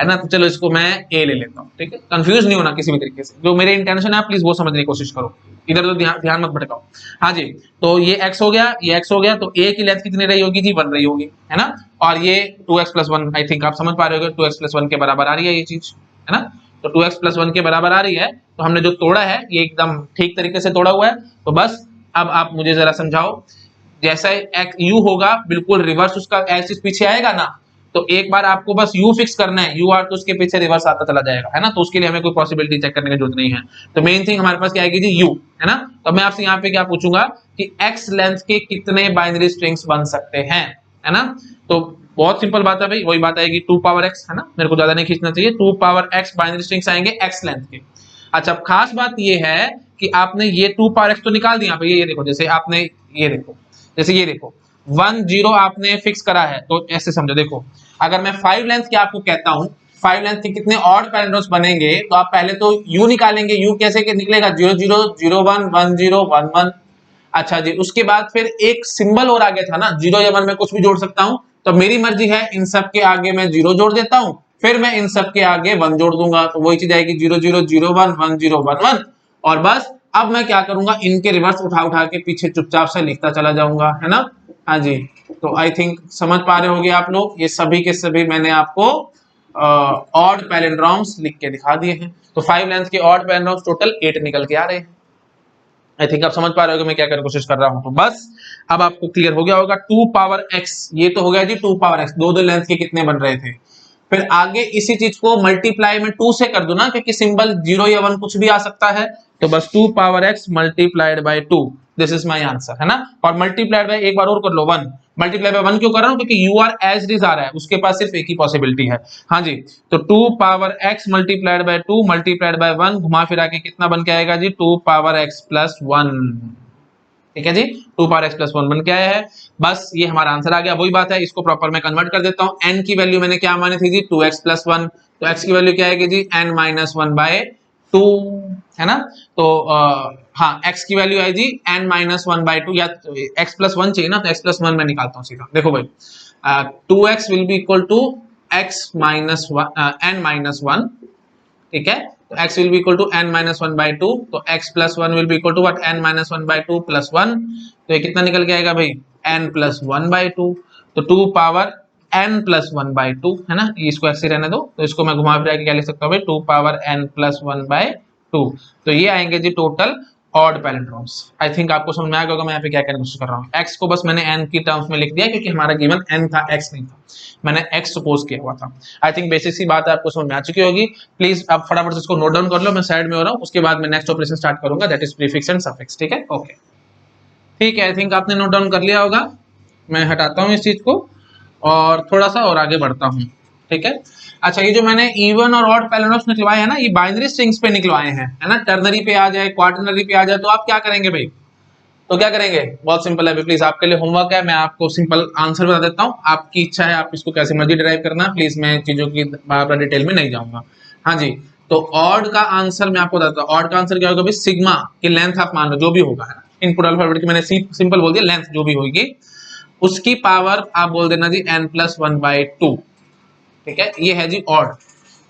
है ना। तो चलो इसको मैं a ले लेता हूँ, ठीक है। कंफ्यूज नहीं होना किसी भी तरीके से, जो मेरे इंटेंशन है प्लीज वो समझने की कोशिश करो, इधर तो ध्यान मत भटकाओ। हाँ जी, तो ये x हो गया, ये x हो गया, तो a की लेंथ कितनी रही होगी जी, 1 रही होगी, है ना। और ये 2x + 1, आई थिंक आप समझ पा रहे हो, 2x + 1 के बराबर आ रही है ये चीज, है ना। तो 2x + 1 के बराबर आ रही है, तो हमने जो तोड़ा है ये एकदम ठीक तरीके से तोड़ा हुआ है। तो बस अब आप मुझे जरा समझाओ, जैसा u होगा बिल्कुल रिवर्स उसका एक्सिस पीछे आएगा ना, तो एक बार आपको बस u फिक्स करना है, u r तो उसके पीछे रिवर्स आता चला जाएगा, है ना। तो उसके लिए हमें कोई पॉसिबिलिटी चेक करने की जरूरत नहीं है। तो मेन थिंग हमारे पास क्या आएगी जी, u, है ना। तो मैं आपसे यहाँ पे क्या पूछूंगा कि x लेंथ के कितने बाइनरी स्ट्रिंग्स बन सकते हैं, है ना। तो बहुत सिंपल बात है भाई, वही बात आएगी 2 पावर x, है ना। मेरे को ज्यादा नहीं खींचना चाहिए, 2 पावर x बाइनरी स्ट्रिंग्स आएंगे x लेंथ के। अच्छा, अब खास बात ये है कि आपने ये 2 पावर x तो निकाल दिया, ये देखो, जैसे आपने ये देखो, जैसे ये देखो 1 0 आपने फिक्स करा है, तो ऐसे समझो, देखो अगर मैं 5 लेंथ की आपको कहता हूं 5 लेंथ के कितने ऑड पैरेंटल्स बनेंगे, तो आप पहले तो u निकालेंगे, u कैसे के निकलेगा, 0 0 0 1 1 0 1 1। अच्छा जी, उसके बाद फिर एक सिंबल और आगे था ना, 0 या 1 में कुछ भी जोड़ सकता हूं, तो मेरी मर्जी है इन सब के आगे मैं 0 जोड़ देता हूं, फिर मैं इन सब के आगे 1 जोड़ दूंगा, तो वही चीज आएगी 0 0 0 1 1 0 1 1। और बस अब मैं क्या करूंगा, इनके रिवर्स उठा उठा के पीछे चुपचाप से लिखता चला जाऊंगा, है ना। हाँ जी, तो आई थिंक समझ पा रहे होंगे आप लोग, ये सभी के सभी मैंने आपको ऑड पैलिंड्रोम्स लिख के दिखा दिए हैं। तो 5 लेंथ के ऑड पैलिंड्रोम्स टोटल 8 निकल के आ रहे हैं। आई थिंक आप समझ पा रहे हो मैं क्या करने की कोशिश कर रहा हूं। तो बस अब आपको क्लियर हो गया होगा, 2 पावर x, ये तो हो गया जी 2 पावर x, दो लेंथ के कितने बन रहे थे। फिर आगे इसी चीज को मल्टीप्लाई में 2 से कर दो ना, क्योंकि सिंबल 0 या 1 कुछ भी आ सकता है, तो बस 2 power x multiplied by 2, this is my answer, है ना। और मल्टीप्लाइड बाय एक बार और कर लो 1, मल्टीप्लाई बाय 1 क्यों कर रहा हूं, क्योंकि you are as it is आ रहा है, उसके पास सिर्फ एक ही पॉसिबिलिटी है। हाँ जी, तो 2 power x multiplied by 2 multiplied by 1, घुमा फिरा के कितना बन के आएगा जी, 2 पावर x + 1, ठीक है जी, 2 पावर x + 1 बन के आया है। बस ये हमारा आंसर आ गया। वही बात है, इसको प्रॉपर मैं कन्वर्ट कर देता हूं। n की वैल्यू मैंने क्या मानी थी जी, 2x + 1, तो x की वैल्यू क्या आएगी जी, n - 1/2, है ना। तो हाँ, x की वैल्यू आई जी n - 1/2, या x + 1 चाहिए ना, तो x + 1 मैं निकालता हूँ सीधा। देखो भाई, 2x will be equal to x - n - 1, ठीक है। तो x will be equal to n - 1/2, तो x + 1 will be equal to what, n - 1/2 + 1, तो ये कितना निकल के आएगा भाई, n + 1/2, तो 2 पावर n + 1/2, है ना। इसको ऐसे रहने दो, तो इसको मैं घुमा फिरा के क्या लिख सकता हूँ भाई, 2 पावर n + 1/2, तो ये आएंगे जी टोटल ऑड पैलिंड्रोम्स। आई थिंक आपको समझ में आ गया होगा मैं यहाँ पे क्या कहने की कोशिश कर रहा हूँ। x को बस मैंने n की टर्म्स में लिख दिया, क्योंकि हमारा गिवन n था, x नहीं था, मैंने x सपोज किया हुआ था। आई थिंक बेसिक सी बात है आपको समझ में आ चुकी होगी। प्लीज आप फटाफट से इसको नोट डाउन कर लो, मैं साइड में हो रहा हूँ, उसके बाद मैं नेक्स्ट ऑपरेशन स्टार्ट करूंगा, that is prefix and suffix, ठीक है। ओके, ठीक है, आई थिंक आपने नोट डाउन कर लिया होगा। मैं हटाता हूँ इस चीज को और थोड़ा सा और आगे बढ़ता हूँ, ठीक है। अच्छा, ये जो मैंने इवन और ऑड पैलिंड्रोम्स निकलवाए हैं ना, ये बाइनरी स्ट्रिंग्स पे निकलवाए हैं, है ना। टर्नरी पे आ जाए, क्वार्टरनरी पे आ जाए, तो आप क्या करेंगे भाई, तो क्या करेंगे, बहुत सिंपल है प्लीज, आपके लिए होमवर्क है, मैं आपको सिंपल आंसर बता देता हूँ, आपकी इच्छा है आप इसको कैसे मर्जी डिराइव करना, प्लीज मैं चीजों की बार डिटेल में नहीं जाऊंगा। हाँ जी, तो ऑड का आंसर मैं आपको बताता हूँ। ऑड का आंसर क्या होगा भाई, सिग्मा की लेंथ आप मान लो जो भी होगा, है ना। इनपुट अल्फाबेट की मैंने सिंपल बोल दिया, लेंथ जो भी होगी उसकी पावर आप बोल देना जी n + 1/2, ठीक है, ये है जी ऑड।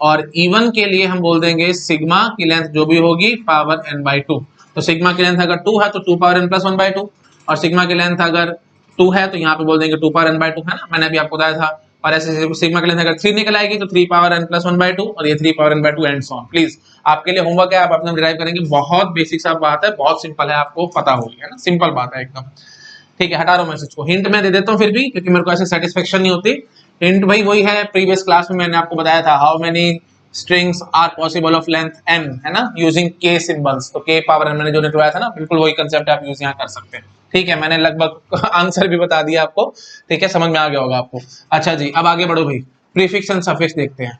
और इवन के लिए हम बोल देंगे सिग्मा की लेंथ जो भी होगी पावर n/2, तो सिग्मा की लेंथ अगर 2 है तो 2 पावर n + 1/2, और सिग्मा की लेंथ अगर 2 है तो यहाँ पे बोल देंगे 2 पावर n/2, है ना, मैंने अभी आपको बताया था। और ऐसे सिग्मा की लेंथ अगर 3 निकल आएगी तो 3 पावर n + 1/2, और ये 3 power n/2 and so on. Please आपके लिए होमवर्क है, आप अपना डिराइव करेंगे, बहुत बेसिक सा बात है, बहुत सिंपल है, आपको पता होगी, है ना, सिंपल बात है एकदम, ठीक है। हटा रहा हूं मैं इसको, हिंट मैं दे देता हूँ फिर भी, क्योंकि मेरे को ऐसे सेटिस्फेक्शन नहीं होती। हिंट भाई वही है, प्रीवियस क्लास में मैंने आपको बताया था, how many strings are possible of length n, है ना, यूजिंग k सिंबल्स। तो k पावर n मैंने जो निकलवाया था ना, बिल्कुल वही कंसेप्ट आप यूज यहाँ कर सकते हैं, ठीक है। मैंने लगभग आंसर भी बता दिया आपको, ठीक है, समझ में आ गया होगा आपको। अच्छा जी, अब आगे बढ़ो भाई, प्रीफिक्स एंड सफिक्स देखते हैं।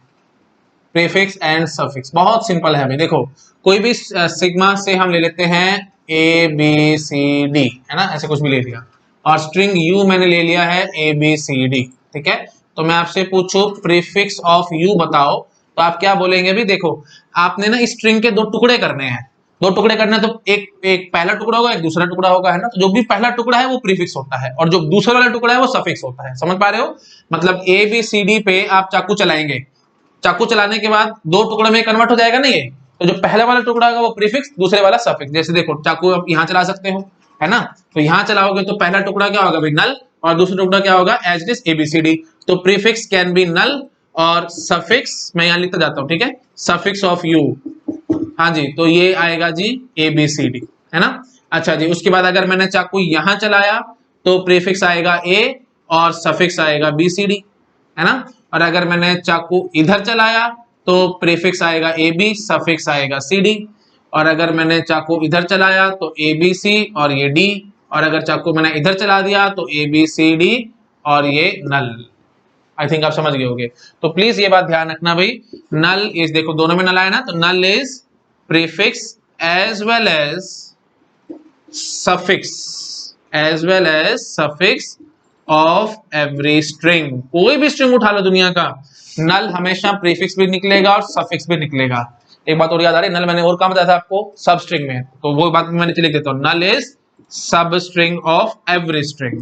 प्रीफिक्स एंड सफिक्स बहुत सिंपल है भाई, देखो कोई भी सिग्मा से हम ले लेते हैं ABCD, है ना, ऐसे कुछ भी ले लिया, और स्ट्रिंग U मैंने ले लिया है ABCD, ठीक है। तो मैं आपसे पूछूं प्रीफिक्स ऑफ U बताओ, तो आप क्या बोलेंगे भी, देखो आपने ना इस स्ट्रिंग के दो टुकड़े करने हैं, दो टुकड़े करना है तो एक पहला टुकड़ा होगा, एक दूसरा टुकड़ा होगा, है ना। तो जो भी पहला टुकड़ा है वो प्रीफिक्स होता है और जो दूसरा वाला टुकड़ा है वो सफिक्स होता है। समझ पा रहे हो? मतलब ए बी सी डी पे आप चाकू चलाएंगे, चाकू चलाने के बाद दो टुकड़े में कन्वर्ट हो जाएगा ना ये। तो जो पहला वाला टुकड़ा होगा वो प्रीफिक्स, दूसरे वाला सफिक्स। जैसे देखो चाकू आप यहाँ चला सकते हो, है ना। तो यहाँ चलाओगे तो पहला टुकड़ा क्या होगा भाई, नल, और दूसरा टुकड़ा क्या होगा, एज इट इज एबीसीडी। तो प्रीफिक्स कैन बी नल और सफिक्स मैं यहाँ लिखता जाता हूँ, ठीक है, सफिक्स ऑफ यू। हाँ जी, तो ये आएगा जी एबीसीडी, है ना। अच्छा जी, उसके बाद अगर मैंने चाकू यहाँ चलाया तो प्रीफिक्स आएगा ए और सफिक्स आएगा बीसीडी, है ना। और अगर मैंने चाकू इधर चलाया तो प्रीफिक्स आएगा ए बी, सफिक्स आएगा सी डी। और अगर मैंने चाकू इधर चलाया तो ए बी सी और ये डी। और अगर चाकू मैंने इधर चला दिया तो ए बी सी डी और ये नल। आई थिंक आप समझ गए होंगे। तो प्लीज ये बात ध्यान रखना भाई, नल इज, देखो दोनों में नल आया ना, तो null is prefix as well as suffix of every string. कोई भी स्ट्रिंग उठा लो दुनिया का, नल हमेशा प्रीफिक्स भी निकलेगा और सफिक्स भी निकलेगा। एक बात और याद आ रही है, नल मैंने और कहा बताया था आपको, सब स्ट्रिंग में, तो वो बात मैंने लिख देता हूँ, null is substring of every string,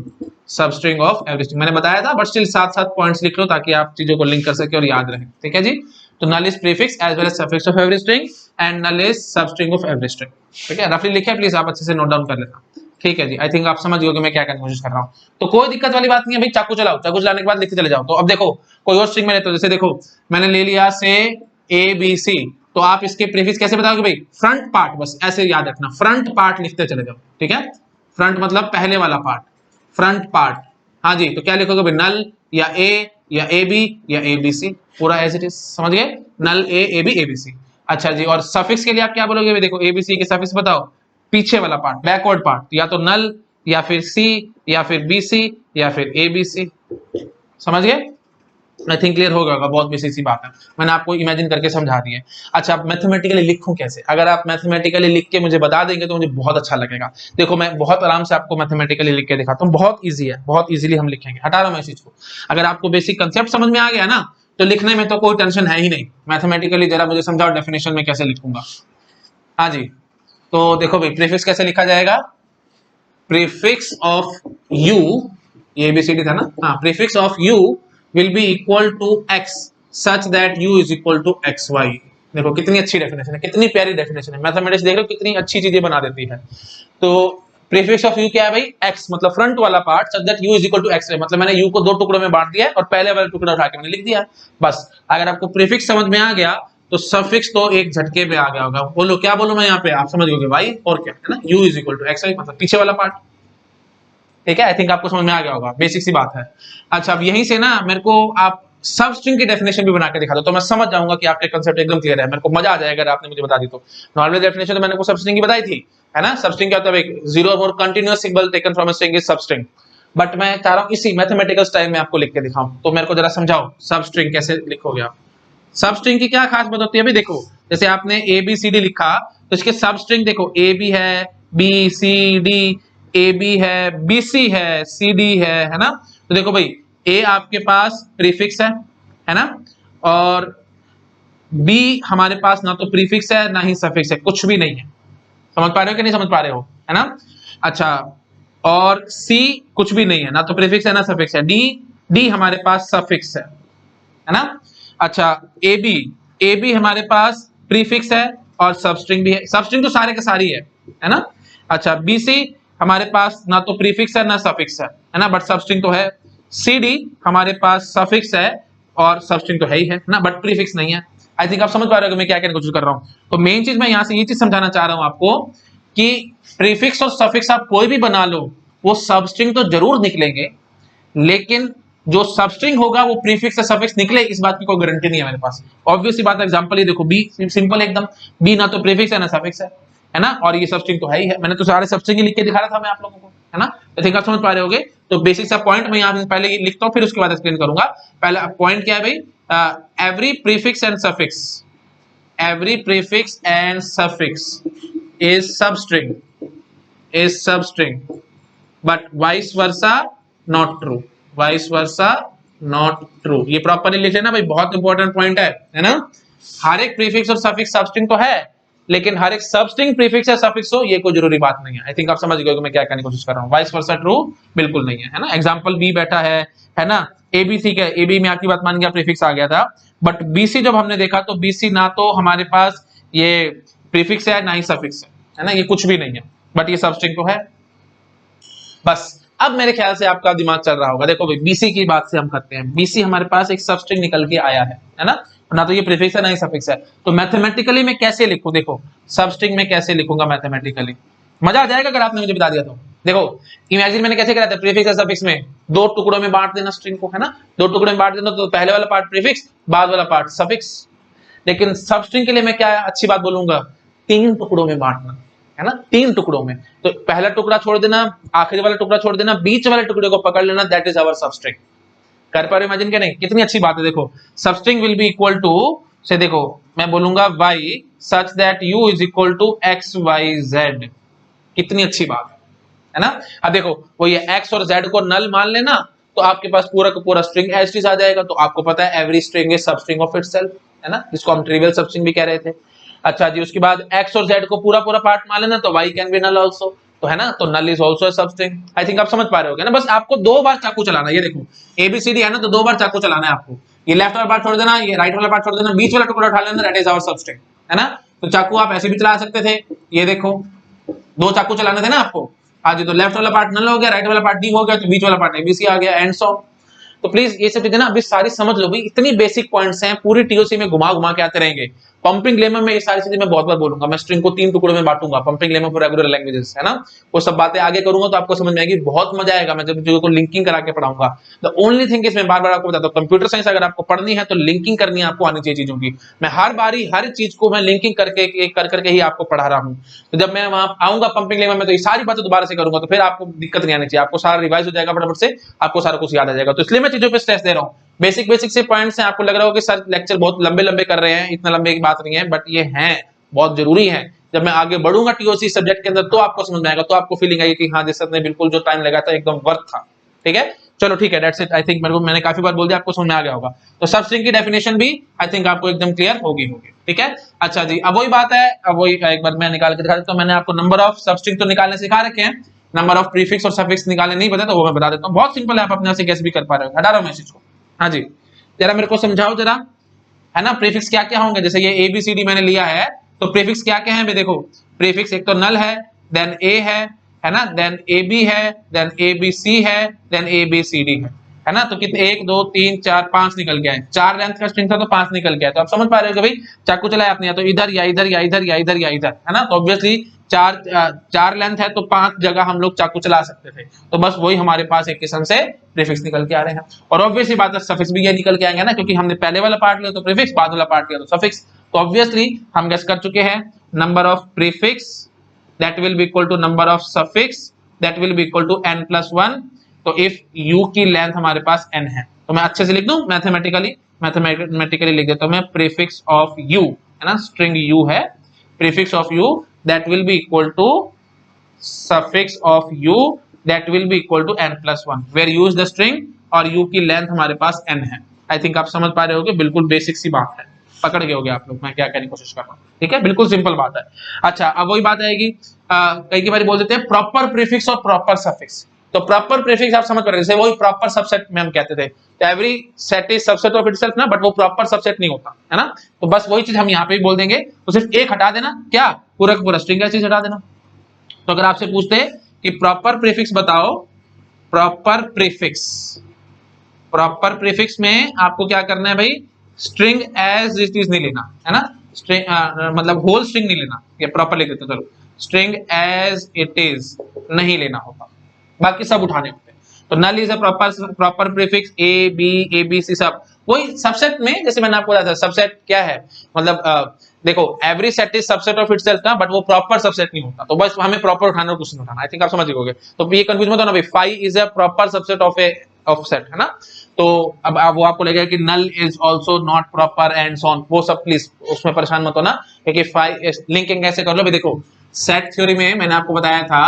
substring of every string मैंने बताया था, बट स्टिल साथ साथ पॉइंट्स लिख लो ताकि आप चीजों को लिंक कर सके और याद रहे। ठीक है जी। तो null is prefix as well as suffix of every string and null is substring of every string. ठीक है, रफली लिखे, प्लीज आप अच्छे से नोट डाउन कर लेना। ठीक है जी, आई थिंक आप समझ गए कि मैं क्या करने की कोशिश कर रहा हूँ। तो कोई दिक्कत वाली बात नहीं है भाई, चाकू चलाओ, चाकू चलाने के बाद लिखते चले जाओ। तो अब देखो कोई और स्ट्रिंग में लेते हो, जैसे देखो मैंने ले लिया से ए बी सी, तो आप इसके प्रीफिक्स कैसे बताओगे भाई, फ्रंट पार्ट, बस ऐसे याद रखना, फ्रंट पार्ट लिखते चले जाओ। ठीक है, फ्रंट मतलब पहले वाला पार्ट, फ्रंट पार्ट। हाँ जी, तो क्या लिखोगे भाई, नल या ए बी या ए बी सी, पूरा एज इट इज। समझ गए, नल ए बी ए बी सी। अच्छा जी, और सफिक्स के लिए आप क्या बोलोगे भाई, देखो ए बी सी के सफिक्स बताओ, पीछे वाला पार्ट, बैकवर्ड पार्ट, या तो नल या फिर सी या फिर बी सी या फिर ए बी सी। समझ गए? आई थिंक क्लियर हो गया होगा, बहुत बेसिक सी बात है, मैंने आपको इमेजिन करके समझा दी है। अच्छा, आप मैथमेटिकली लिखूं कैसे? अगर आप मैथमेटिकली लिख के मुझे बता देंगे तो मुझे बहुत अच्छा लगेगा। देखो मैं बहुत आराम से आपको मैथमेटिकली लिख के दिखाता हूँ, बहुत ईजी है, बहुत ईजिली हम लिखेंगे, हटा रहा हूँ मैं इस चीज को। अगर आपको बेसिक कंसेप्ट समझ में आ गया ना, तो लिखने में तो कोई टेंशन है ही नहीं। मैथमेटिकली जरा मुझे समझाओ डेफिनेशन में कैसे लिखूंगा। हाँ जी, तो देखो भाई प्रीफिक्स कैसे लिखा जाएगा, प्रीफिक्स ऑफ यू, ये एबीसीडी था ना, हाँ, prefix of you will be equal to x such that u is equal to xy। देखो कितनी अच्छी डेफिनेशन है, कितनी प्यारी डेफिनेशन है। मैथमेटिक्स देख रहे हो कितनी अच्छी चीजें बना देती है। तो प्रीफिक्स ऑफ u क्या है भाई, x मतलब फ्रंट वाला part, such that u is equal to xy, मतलब मैंने u को दो टुकड़ों में बांट दिया और पहले वाला टुकड़ा उठा के मैंने लिख दिया, बस। अगर आपको प्रीफिक्स समझ में आ गया तो सफिक्स तो एक झटके पे आ गया होगा। बोलो क्या बोलूं मैं यहाँ पे, आप समझ गए भाई, और क्या है ना, u is equal to xy मतलब पीछे वाला पार्ट। ठीक है, आई थिंक आपको समझ में आ गया होगा, बेसिक सी बात है। अच्छा, अब यहीं से ना मेरे को आप सब स्ट्रिंग की डेफिनेशन भी बना के दिखा दो, तो मैं समझ जाऊंगा कि आपके कंसेप्ट एकदम क्लियर है, मेरे को मजा आ जाएगा अगर आपने मुझे बता दी तो। नॉर्मल डेफिनेशन तो मैंने को सब स्ट्रिंग की बताई थी, है ना। सब स्ट्रिंग क्या होता है, एक जीरो और more continuous symbol taken from a string is substring. But मैं चाह रहा हूं इसी मैथमेटिकल स्टाइल में आपको लिख के दिखाऊं, तो मेरे को जरा समझाओ सब स्ट्रिंग कैसे लिखोगे आप। सब स्ट्रिंग की क्या खास बात होती है भाई, देखो जैसे आपने ए बी सी डी लिखा, तो इसके सब स्ट्रिंग देखो ए बी है, B C D, A B है, बी सी है, सी डी है ना। तो देखो भाई ए आपके पास प्रीफिक्स है ना, और बी हमारे पास ना तो प्रीफिक्स है ना ही सफिक्स है, कुछ भी नहीं है। समझ पा रहे हो कि नहीं समझ पा रहे हो, है ना। अच्छा, और सी कुछ भी नहीं है, ना तो प्रीफिक्स है ना सफिक्स है। डी हमारे पास सफिक्स है ना। अच्छा, ए बी हमारे पास प्रीफिक्स है और सबस्ट्रिंग भी है, सबस्ट्रिंग तो सारे के सारी है ना। अच्छा, बी सी हमारे पास ना तो प्रीफिक्स है ना सफिक्स है ना, बट सबस्ट्रिंग तो है। सी डी हमारे पास सफिक्स है और सबस्ट्रिंग तो है ही है ना, बट प्रीफिक्स नहीं है। आई थिंक आप समझ पा रहे हो कि मैं क्या कहने की कोशिश कर रहा हूं। तो मेन चीज मैं यहां से ये चीज समझाना चाह रहा हूं आपको कि प्रीफिक्स और सफिक्स आप कोई भी बना लो, वो सबस्ट्रिंग तो जरूर निकलेंगे, लेकिन जो सबस्ट्रिंग होगा वो प्रीफिक्स या सफिक्स निकले इस बात की कोई गारंटी नहीं है मेरे पास। ऑब्वियस सी बात है, एग्जांपल ये देखो, बी सिंपल एकदम, बी ना तो प्रीफिक्स है ना सफिक्स है ना, और ये सबस्ट्रिंग तो है ही है। मैंने तो सारे सबस्ट्रिंग लिख के दिखा रहा था मैं आप लोगों को, है ना। तो ठीक आप समझ पा रहे होगे। तो बेसिक सा पॉइंट मैं यहाँ पहले लिखता हूँ, फिर उसके बाद एक्सप्लेन करूंगा। पहला पॉइंट क्या है भाई, every prefix and suffix, every prefix and suffix is substring, but vice versa not true, vice versa not true. ये प्रॉपर्ली लिख लेना भाई, बहुत इंपॉर्टेंट पॉइंट है ना। हर एक प्रीफिक्स और सफिक्स सबस्ट्रिंग तो है, लेकिन हर एक सबस्ट्रिंग प्रीफिक्स या सफिक्स हो ये कोई जरूरी बात नहीं है। आई थिंक आप समझ गए कि मैं क्या कहने की कोशिश कर रहा हूँ। वाइस वर्सा ट्रू बिल्कुल नहीं है ना। एग्जांपल बी बैठा है ना, एबीसी का एबी में आपकी बात मान गया प्रीफिक्स आ गया था, बट बीसी जब हमने देखा तो बीसी ना तो हमारे पास ये प्रीफिक्स है ना ही सफिक्स है ना, ये कुछ भी नहीं है, बट ये सबस्ट्रिंग तो है। बस अब मेरे ख्याल से आपका दिमाग चल रहा होगा। देखो भाई बीसी की बात से हम करते हैं, बीसी हमारे पास एक सबस्ट्रिंग निकल के आया है ना, ना तो ये प्रीफिक्स है ना ही सफिक्स है, तो मैथमेटिकली मैं कैसे लिखूं, देखो सबस्ट्रिंग में कैसे लिखूंगा मैथमेटिकली, मजा आ जाएगा अगर आपने मुझे बता दिया तो। देखो इमेजिन मैंने कैसे करा था, प्रीफिक्स और सफिक्स में दो टुकड़ों में बांट देना स्ट्रिंग को, है ना, दो टुकड़ों में बांट देना, तो पहले वाला पार्ट प्रीफिक्स, बाद वाला पार्ट सफिक्स। लेकिन सबस्ट्रिंग के लिए मैं क्या अच्छी बात बोलूंगा, तीन टुकड़ों में बांटना, है ना, तीन टुकड़ों में, तो पहला टुकड़ा छोड़ देना, आखिरी वाला टुकड़ा छोड़ देना, बीच वाले टुकड़े को पकड़ लेना, दैट इज आवर सबस्ट्रिंग। कर पा रहे हो इमेजिन के नहीं, कितनी अच्छी बात है। देखो substring will be equal to say, देखो मैं बोलूंगा y such that u is equal to X Y Z, कितनी अच्छी बात है ना। अब देखो वो ये x और z को नल मान लेना, तो आपके पास पूरा का पूरा स्ट्रिंग एज इट इज आ जाएगा। तो आपको पता है every string is substring of itself, है ना, जिसको हम ट्रिवियल सबस्ट्रिंग भी कह रहे थे। अच्छा जी, उसके बाद x और z को पूरा पूरा पार्ट मान लेना, तो y can be null also, तो है ना, तो null is also a substring. I think आप समझ पा रहे होगे ना। बस आपको दो बार चाकू चलाना है, ये देखो एबीसीडी है ना, तो दो बार चाकू चलाना है आपको, ये लेफ्ट वाला पार्ट छोड़ देना, ये राइट वाला पार्ट छोड़ देना, बीच वाला टुकड़ा उठा लेना, दैट इज आवर सबस्ट्रिंग, है ना। तो चाकू आप ऐसे भी चला सकते थे, ये देखो दो चाकू चलाने थे ना आपको, आज तो लेफ्ट वाला पार्ट नल हो गया, राइट वाला पार्ट डी हो गया, तो बीच वाला पार्ट एबीसी आ गया, एंड सो। तो प्लीज ये सब चीजें ना अभी सारी समझ लो भाई, इतनी बेसिक पॉइंट्स हैं, पूरी टीओसी में घुमा घुमा के आते रहेंगे। पंपिंग लेमा में ये सारी चीजें मैं बहुत बार बोलूंगा, मैं स्ट्रिंग को तीन टुकड़ों में बांटूंगा, pumping lemma for regular languages, है ना, वो सब बातें आगे करूंगा तो आपको समझ में आएगी, बहुत मजा आएगा मैं जब चीजों को लिंकिंग करा के पढ़ाऊंगा। द ओनली थिंग इसमें बार बार आपको बताता हूं, कंप्यूटर साइंस अगर आपको पढ़नी है तो लिंकिंग करनी आपको आनी चाहिए चीजों की। मैं हर बारी हर चीज को मैं लिंकिंग करके कर करके ही आपको पढ़ा रहा हूं। तो जब मैं वहां आऊंगा पंपिंग लेमा में, तो ये सारी बातें दोबारा से करूंगा, तो फिर आपको दिक्कत नहीं आनी चाहिए, आपको सारा रिवाइज हो जाएगा फटाफट से, आपको सारा कुछ याद आ जाएगा। तो इसलिए मैं चीजों पर स्ट्रेस दे रहा हूं, बेसिक बेसिक से पॉइंट्स हैं। आपको लग रहा होगा कि सर लेक्चर बहुत लंबे लंबे कर रहे हैं, इतना लंबे की बात नहीं है, बट ये हैं बहुत जरूरी है। जब मैं आगे बढ़ूंगा टीओसी सब्जेक्ट के अंदर तो आपको समझ में आएगा, तो आपको फीलिंग आएगी कि हाँ जिस सर ने बिल्कुल जो टाइम लगा था एकदम वर्थ था। ठीक है, चलो ठीक है, दैट्स इट। आई थिंक मैंने काफी बार बोल दिया, आपको समझ में आ गया होगा। तो सबस्ट्रिंग की डेफिनेशन भी आई थिंक आपको एकदम क्लियर होगी। ठीक है, अच्छा जी, अब वही बात है, अब वही एक बार मैं निकाल के दिखा देता हूं। मैंने आपको नंबर ऑफ सबस्ट्रिंग तो निकालने सिखा रखे हैं, नंबर ऑफ प्रीफिक्स और सफिक्स निकालने नहीं पता, तो वो मैं बता देता हूँ। बहुत सिंपल है, आप अपने से गैस भी कर पा रहे हो। हटा रहा हूं मैसेज को, हाँ जी, जरा मेरे को समझाओ जरा, है ना। प्रीफिक्स क्या क्या होंगे, जैसे ये एबीसीडी मैंने लिया है, तो प्रीफिक्स क्या क्या है, देखो प्रीफिक्स एक तो नल है, देन ए है ना, देन ए बी है, देन ए बी सी है, then A B C D है ना। तो कितने, 1 2 3 4 5 निकल गया है, 4 लेंथ का स्ट्रिंग था तो 5 निकल गया। तो आप समझ पा रहे हो कि भाई चाकू चलाया आपने, या तो इधर या इधर या इधर या इधर या इधर, है ना। तो ऑब्वियसली चार लेंथ है तो 5 जगह हम लोग चाकू चला सकते थे, तो बस वही हमारे पास एक किस्म से प्रीफिक्स निकल के आ रहे हैं। और ऑब्वियसली बात है सफिक्स भी ये निकल के आएंगे ना, क्योंकि हमने पहले वाला पार्ट लिया तो प्रीफिक्स, बाद वाला पार्ट लिया तो सफिक्स। तो ऑब्वियसली हम गेस कर चुके हैं, number of prefix that will be equal to number of suffix that will be equal to n plus 1। तो if u की लेंथ हमारे पास n है, तो मैं अच्छे से लिख दूं मैथमेटिकली लिख देता हूं मैं, प्रीफिक्स ऑफ u, है ना, स्ट्रिंग u है, prefix of u that will be equal to suffix of u that will be equal to n plus 1 where u is the string और u की लेंथ हमारे पास n है। आई थिंक आप समझ पा रहे होगे, बिल्कुल बेसिक सी बात है, पकड़ गए होगे आप लोग मैं क्या कहने की कोशिश कर रहा हूँ। ठीक है, बिल्कुल सिंपल बात है। अच्छा, अब वही बात आएगी, कई बार बोल देते हैं प्रॉपर प्रीफिक्स और प्रॉपर सफिक्स। तो प्रॉपर प्रीफिक्स आप समझ पा रहे, जैसे वही प्रॉपर सबसेट में हम कहते थे, तो every set is subset of itself ना, बट वो प्रॉपर सबसेट नहीं होता, है ना। तो बस वही चीज हम यहाँ पे भी बोल देंगे, तो सिर्फ एक हटा देना, क्या पूरा पूरा स्ट्रिंग का चीज हटा देना। तो अगर आपसे पूछते हैं कि प्रॉपर प्रीफिक्स बताओ, प्रॉपर प्रीफिक्स में आपको क्या करना है भाई, स्ट्रिंग एज इट इज नहीं लेना, है ना, स्ट्रिंग मतलब होल स्ट्रिंग नहीं लेना, ये प्रॉपर लिख देते हैं, चलो स्ट्रिंग एज इट इज नहीं लेना होता, बाकी सब उठाने होते हैं। तो null is a proper prefix, A B C सब वही सबसेट में, जैसे मैंने आपको बताया था सबसेट क्या है, मतलब देखो every set is subset of itself ना, बट वो प्रॉपर सबसेट नहीं होता, तो बस हमें प्रॉपर उठाना और कुछ नहीं उठाना। आई थिंक आप समझ गए। तो ये कंफ्यूज मत होना भाई, five is a proper subset of set, है ना। तो अब वो आपको लगेगा कि null is also not proper and so on, वो सब प्लीज उसमें परेशान मत होना, क्योंकि फाइव लिंकिंग कैसे कर लो भाई। देखो सेट थ्योरी में मैंने आपको बताया था,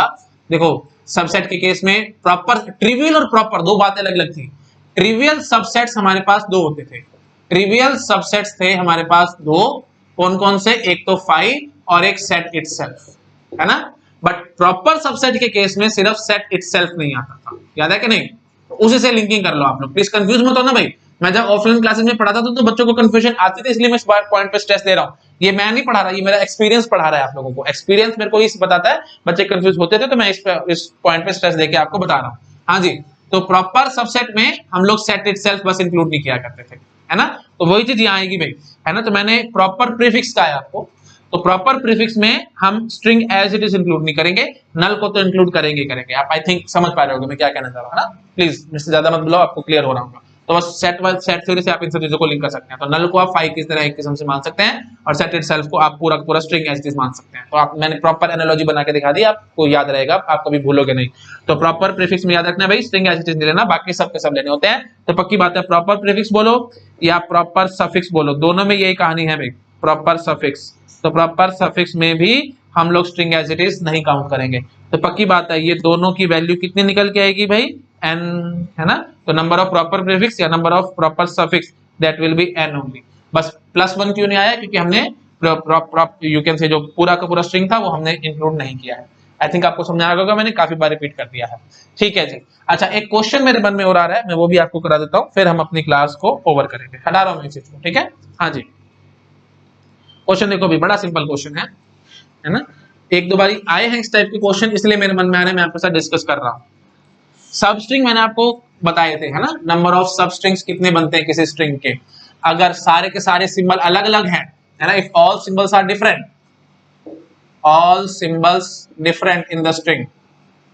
देखो सबसेट के केस में प्रॉपर, ट्रिवियल और प्रॉपर दो बातें अलग अलग थी। ट्रिवियल सबसेट्स हमारे पास दो होते थे, ट्रिवियल सबसेट्स थे हमारे पास दो, कौन कौन से, एक तो 5 और एक सेट इटसेल्फ, है ना। बट प्रॉपर सबसेट के केस में सिर्फ सेट इटसेल्फ नहीं आता था, याद है कि नहीं? तो उसी से लिंकिंग कर लो आप लोग, प्लीज कंफ्यूज मत हो ना भाई। मैं जब ऑफलाइन क्लासेस में पढ़ाता था तो बच्चों को कंफ्यूजन आती थी, इसलिए मैं इस पॉइंट पे स्ट्रेस दे रहा हूँ। ये मैं नहीं पढ़ा रहा, ये मेरा एक्सपीरियंस पढ़ा रहा है आप लोगों को। एक्सपीरियंस मेरे को इस बताता है, बच्चे कंफ्यूज होते थे तो मैं इस पॉइंट पे स्ट्रेस देके आपको बता रहा हूँ। हाँ जी, तो प्रॉपर सबसेट में हम लोग सेट इटसेल्फ बस इंक्लूड नहीं किया करते थे, है ना। तो वही चीज यहाँ आएगी भाई, है ना। तो मैंने प्रॉपर प्रीफिक्स कहा है आपको, तो प्रॉपर प्रीफिक्स में हम string as it is include नहीं करेंगे, नल को तो इंक्लूड करेंगे। आप आई थिंक समझ पा रहे होंगे मैं क्या कहना चाह रहा हूँ, है ना। प्लीज मुझसे ज्यादा मत बुलाओ, आपको क्लियर हो रहा होगा। तो बस सेट थ्योरी से आप इन सब चीजों को लिंक कर सकते हैं। तो नल को आप फाइव की तरह एक किस्म से मान सकते हैं, और सेट इटसेल्फ को आप पूरा पूरा स्ट्रिंग एज इट इज मान सकते हैं। तो आप मैंने प्रॉपर एनालॉजी बना के दिखा दी, आपको याद रहेगा, आप कभी भूलोगे नहीं। तो प्रॉपर प्रीफिक्स में याद रखना है भाई, स्ट्रिंग एज इट इज नहीं लेना, बाकी सब के सब लेने होते हैं। तो पक्की बात है, प्रॉपर प्रीफिक्स बोलो या प्रॉपर सफिक्स बोलो, दोनों में यही कहानी है भाई, प्रॉपर सफिक्स। तो प्रॉपर सफिक्स में भी हम लोग स्ट्रिंग एज इट इज नहीं काउंट करेंगे। तो पक्की बात है, ये दोनों की वैल्यू कितनी निकल के आएगी भाई, n, है ना। तो नंबर ऑफ प्रॉपर प्रीफिक्स या number of proper suffix, that will B n only. बस +1 क्यों नहीं आया, क्योंकि हमने यू कैन से जो पूरा का पूरा स्ट्रिंग था वो हमने इंक्लूड नहीं किया है। आई थिंक आपको समझ आ गया, मैंने काफी बार रिपीट कर दिया है। ठीक है जी। अच्छा, एक क्वेश्चन मेरे मन में और आ रहा है, मैं वो भी आपको करा देता हूँ, फिर हम अपनी क्लास को ओवर करेंगे। हटा रहा हूँ मैं इस चीज को, ठीक है। हाँ जी, क्वेश्चन देखो भी, बड़ा सिंपल क्वेश्चन है ना। एक दो बारी आए हैं इस टाइप के क्वेश्चन, इसलिए मेरे मन में आ रहे हैं, मैं आपके साथ डिस्कस कर रहा हूँ। सब स्ट्रिंग मैंने आपको बताए थे, है ना। नंबर ऑफ सब स्ट्रिंग्स कितने बनते हैं किसी स्ट्रिंग के, अगर सारे के सारे सिंबल अलग अलग हैं, है ना। If all symbols are different, all symbols different in the string,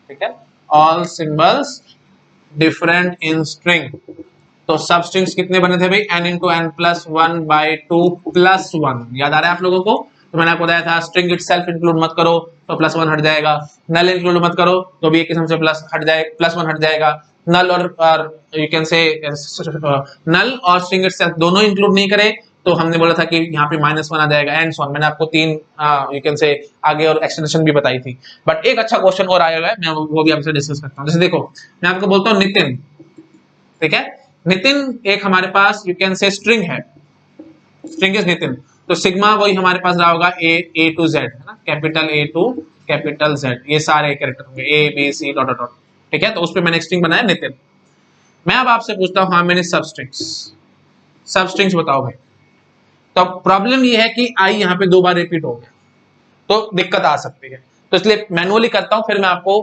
ठीक है, all symbols different in string, तो सब स्ट्रिंग्स कितने बने थे भाई, n into N plus 1/2 plus 1। याद आ रहा है आप लोगों को? तो मैंने आपको बताया था स्ट्रिंग इटसेल्फ इंक्लूड मत करो तो +1 हट जाएगा, नल इंक्लूड मत करो तो भी एक किस्म से +1 हट जाएगा। नल और यू कैन से नल और स्ट्रिंग इटसेल्फ दोनों इंक्लूड नहीं करे तो हमने बोला था कि यहाँ पे -1 आ जाएगा, एंड सो ऑन। मैंने आपको 3 यू कैन से आगे और एक्सटेंशन भी बताई थी। बट एक अच्छा क्वेश्चन और आया हुआ है, मैं वो भी आपसे डिस्कस करता हूँ। जैसे देखो, मैं आपको बोलता हूँ नितिन, ठीक है, नितिन एक हमारे पास यू कैन से स्ट्रिंग है, स्ट्रिंग इज नितिन। तो सिग्मा वही हमारे पास रहा होगा A to Z, है ना, capital A to capital Z, ये सारे कैरेक्टर होंगे A B C dot dot, ठीक है। तो उस पे मैंने स्ट्रिंग बनाया नितिन। मैं अब आपसे पूछता हूँ, हाँ मैंने सब स्ट्रिंग्स बताओ भाई। तो प्रॉब्लम ये है कि I यहाँ पे 2 बार रिपीट हो गया तो दिक्कत आ सकती है, तो इसलिए मैनुअली करता हूँ, फिर मैं आपको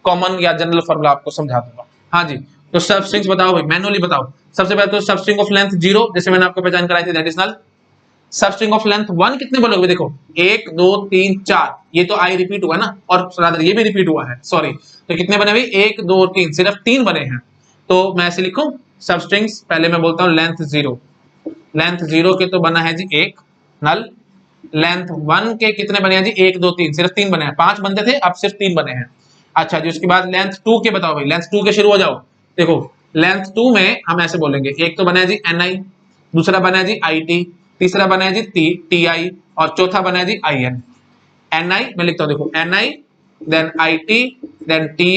कॉमन या जनरल फॉर्मूला आपको समझा दूंगा। हाँ जी, तो सब स्ट्रिंग्स बताओ भाई, मैनुअली बताओ। सबसे पहले तो सब स्ट्रिंग ऑफ लेंथ 0, जैसे मैंने आपको पहचान कराई थी, दैट इज नल। सब स्ट्रिंग ऑफ लेंथ 1 कितने बोलोगे, देखो 1 2 3 4, ये तो आई रिपीट हुआ ना, और रादर ये भी रिपीट हुआ है, सॉरी। तो कितने बने भाई, 1 2 3, सिर्फ 3 बने हैं। तो मैं ऐसे लिखूं सब स्ट्रिंग्स, पहले मैं बोलता हूं लेंथ 0, लेंथ 0 के तो बना है जी 1 नल। लेंथ 1 के कितने बने हैं जी, 1 2 3, सिर्फ 3 बने हैं, 5 बनते थे अब सिर्फ 3 बने हैं। अच्छा जी, उसके बाद लेंथ 2 के बताओ भाई, लेंथ 2 के शुरू हो जाओ। देखो लेंथ 2 में हम ऐसे बोलेंगे, एक तो बना है जी ni, दूसरा बना है जी it, तीसरा बना है जी ti, और चौथा बना है जी in। ni मैं लिखता हूं, देखो ni then it then ti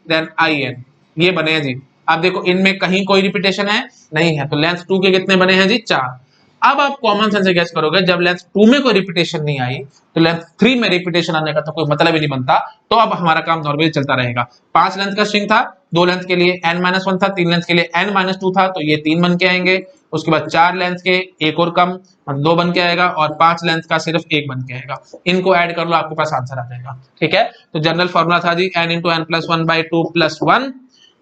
then in, ये बने हैं जी। अब देखो इनमें कहीं कोई रिपीटेशन है नहीं है, तो लेंथ 2 के कितने बने हैं जी 4। अब आप कॉमन सेंस से गेस करोगे, जब लेंथ 2 में कोई रिपीटेशन नहीं आई तो लेंथ 3 में रिपीटेशन आने का तो कोई मतलब ही नहीं बनता। तो अब हमारा काम नॉर्मली चलता रहेगा। 5 लेंथ का स्ट्रिंग था, 2 लेंथ के लिए n-1 था, 3 लेंथ के लिए n-2 था, तो ये 3 बन के आएंगे। उसके बाद 4 लेंथ के एक और कम 2 बन के आएगा, और 5 लेंथ का सिर्फ 1 बन के आएगा। इनको ऐड कर लो, आपके पास आंसर आ जाएगा, ठीक है। तो जनरल फॉर्मूला था जी n into N plus 1/2 plus 1।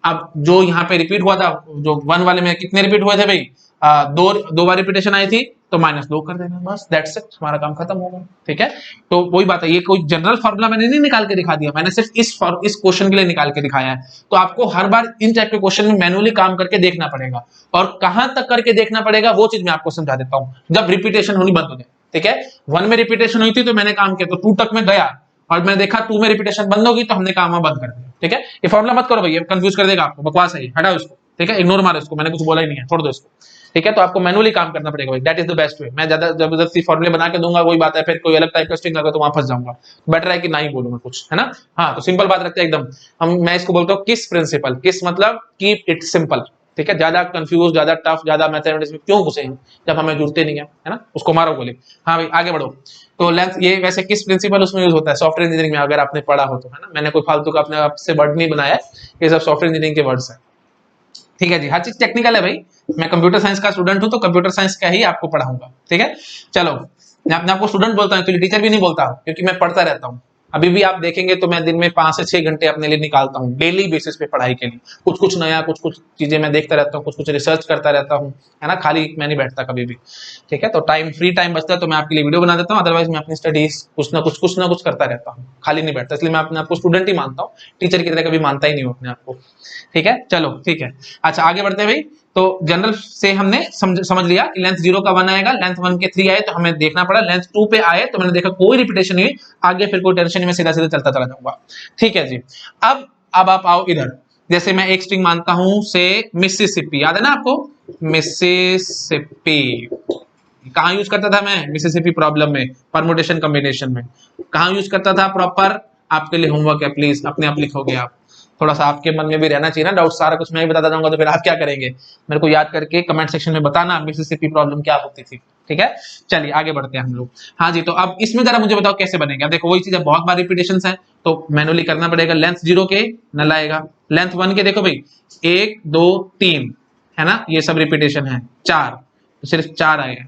अब जो यहाँ पे रिपीट हुआ था, जो 1 वाले में कितने रिपीट हुए थे भाई, दो बार रिपीटेशन आई थी, तो -2 कर देना, बस दैट्स इट, हमारा काम खत्म हो गया, ठीक है। तो वही बात है, ये कोई जनरल फॉर्मूला मैंने नहीं निकाल के दिखा दिया, मैंने सिर्फ इस क्वेश्चन के लिए निकाल के दिखाया है। तो आपको हर बार इन टाइप के क्वेश्चन में मैनुअली काम करके देखना पड़ेगा, और कहां तक करके देखना पड़ेगा वो चीज मैं आपको समझा देता हूं, जब रिपीटेशन होनी बंद हो जाए, ठीक है। 1 में रिपीटेशन हुई थी तो मैंने काम किया, तो 2 तक में गया, और मैं देखा 2 में रिपीटेशन बंद होगी तो हमने काम बंद कर दिया, ठीक है। ये फॉर्मूला मत करो भैया, कंफ्यूज कर देगा आपको, बकवास है, हटाओ इसको, ठीक है, इग्नोर मारो इसको, मैंने कुछ बोला ही नहीं है, छोड़ दो इसको, ठीक है। तो आपको मैनुअली काम करना पड़ेगा भाई, that is the best way. मैं ज्यादा जबरदस्ती फॉर्मूले बना के दूंगा, वही बात है, फिर कोई अलग टाइप का स्ट्रिंग आएगा तो वहां फंस जाऊंगा। बेटर है कि ना ही बोलूं मैं कुछ, है ना। हाँ, तो सिंपल बात रखते हैं एकदम। मैं इसको बोलता हूँ किस प्रिंसिपल, किस मतलब कीप इट सिंपल, ठीक है, ज्यादा कंफ्यूज, ज्यादा टफ, ज्यादा मैथमेटिक्स में क्यों घुसे हैं जब हमें जुड़ते नहीं है ना, उसको मारो गोली। हाँ भाई आगे बढ़ो। तो लेंथ ये वैसे किस प्रिंसिपल उसमें यूज होता है सॉफ्टवेयर इंजीनियरिंग में, अगर आपने पढ़ा हो तो, है ना, मैंने कोई फालतू का अपने आपसे वर्ड नहीं बनाया, ये सब सॉफ्टवेयर इंजीनियरिंग के वर्ड्स है। ठीक है जी, हर चीज टेक्निकल है भाई, मैं कंप्यूटर साइंस का स्टूडेंट हूं तो कंप्यूटर साइंस का ही आपको पढ़ाऊंगा। ठीक है, चलो मैं अपने आपको स्टूडेंट बोलता हूँ, एक्चुअली टीचर भी नहीं बोलता, क्योंकि मैं पढ़ता रहता हूँ। अभी भी आप देखेंगे तो मैं दिन में 5 से 6 घंटे अपने लिए निकालता हूँ डेली बेसिस पे पढ़ाई के लिए, कुछ कुछ नया, कुछ कुछ चीजें मैं देखता रहता हूँ, कुछ कुछ रिसर्च करता रहता हूँ, है ना, खाली मैं नहीं बैठता कभी भी। ठीक है, तो टाइम, फ्री टाइम बचता है तो मैं आपके लिए वीडियो बना देता हूँ, अदरवाइज मैं अपनी स्टडीज कुछ ना कुछ करता रहता हूँ, खाली नहीं बैठता, इसलिए मैं अपने आपको स्टूडेंट ही मानता हूँ, टीचर की तरह कभी मानता ही नहीं हूँ अपने आपको। ठीक है, चलो ठीक है, अच्छा आगे बढ़ते हैं भाई। तो जनरल से हमने समझ लिया कि लेंथ 0 का 1 आएगा, लेंथ 1 के 3 आए तो हमें देखना पड़ा, लेंथ 2 पे आए तो मैंने देखा कोई रिपीटेशन नहीं, आगे फिर कोई टेंशन नहीं, मैं सीधा सीधा चलता चला जाऊंगा। ठीक है जी, अब आप आओ इधर, जैसे मैं एक स्ट्रिंग मानता हूं से मिसिसिपी, याद है ना आपको, मिसिसिपी कहां यूज करता था मैं, मिसिसिपी प्रॉब्लम में, परमुटेशन कॉम्बिनेशन में, कहां यूज करता था प्रॉपर, आपके लिए होमवर्क है, प्लीज अपने आप लिखोगे आप, थोड़ा सा आपके मन में भी रहना चाहिए ना डाउट, सारा कुछ मैं ही बताता जाऊंगा तो फिर आप क्या करेंगे, मेरे को याद करके कमेंट सेक्शन में बताना मिसिसिपी प्रॉब्लम क्या होती थी। ठीक है, चलिए आगे बढ़ते हैं हम लोग। हाँ जी, तो अब इसमें जरा मुझे बताओ कैसे बनेगा। अब देखो वही चीज है, बहुत बार रिपीटेशन है तो मैनुअली करना पड़ेगा। लेंथ 0 के नल आएगा, लेंथ 1 के देखो भाई 1 2 3 है ना, ये सब रिपीटेशन है, 4 तो सिर्फ 4 आए हैं,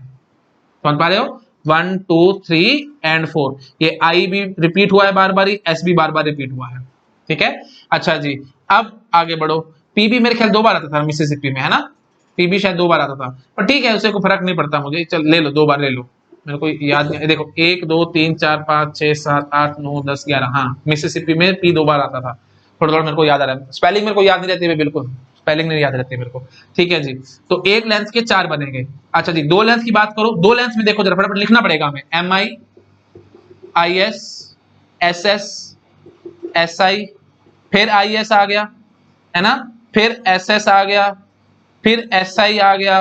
समझ पा रहे हो, 1 2 3 एंड 4, ये आई भी रिपीट हुआ है बार बार, एस भी बार बार रिपीट हुआ है। ठीक है, अच्छा जी, अब आगे बढ़ो। पी भी मेरे ख्याल 2 बार आता था मिसिसिपी में, है ना, पी भी शायद 2 बार आता था, पर ठीक है उससे कोई फर्क नहीं पड़ता मुझे, चल ले लो 2 बार ले लो, मेरे को याद नहीं, देखो 1 2 3 4 5 6 7 8 9 10 11, हाँ मिसिसिपी में पी 2 बार आता था, थोड़ा थोड़ा मेरे को याद आ रहा है, स्पेलिंग मेरे को याद नहीं रहती है बिल्कुल, स्पेलिंग नहीं याद रहती है मेरे को। ठीक है जी, तो एक लेंथ के 4 बनेंगे। अच्छा जी, 2 लेंथ की बात करो, 2 लेंथ में देखो जरा फटाफट लिखना पड़ेगा हमें, M I I S S S S I, फिर आई एस आ गया, है ना, फिर एस एस आ गया, फिर एस आई आ गया,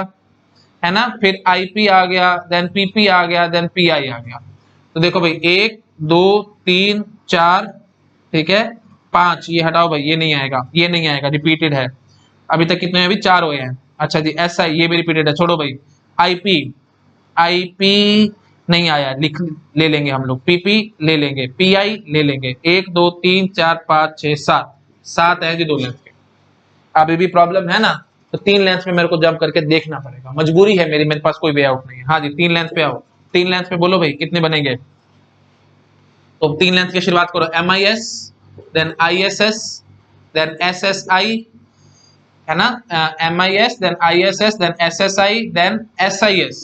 है ना, फिर आई पी आ गया, देन पी पी आ गया, देन पी आई आ गया। तो देखो भाई 1 2 3 4, ठीक है, 5, ये हटाओ भाई, ये नहीं आएगा, ये नहीं आएगा, रिपीटेड है, अभी तक कितने अभी 4 हुए हैं। अच्छा जी, एस आई ये भी रिपीटेड है, छोड़ो भाई, आई पी, आई पी नहीं आया, लिख ले लेंगे हम लोग, पीपी ले लेंगे, पी आई ले लेंगे, 1 2 3 4 5 6 7, 7 है जी 2 लेंथ के। अभी भी प्रॉब्लम है ना, तो 3 लेंथ में मेरे को जंप करके देखना पड़ेगा, मजबूरी है मेरी, मेरे पास कोई वे आउट नहीं है। हाँ जी 3 लेंथ पे आओ, 3 लेंथ पे बोलो भाई कितने बनेंगे, तो 3 लेंथ की शुरुआत करो, M I S, then I S S, then S S I, है ना, M I S, then I S S, then S S I, then S I S,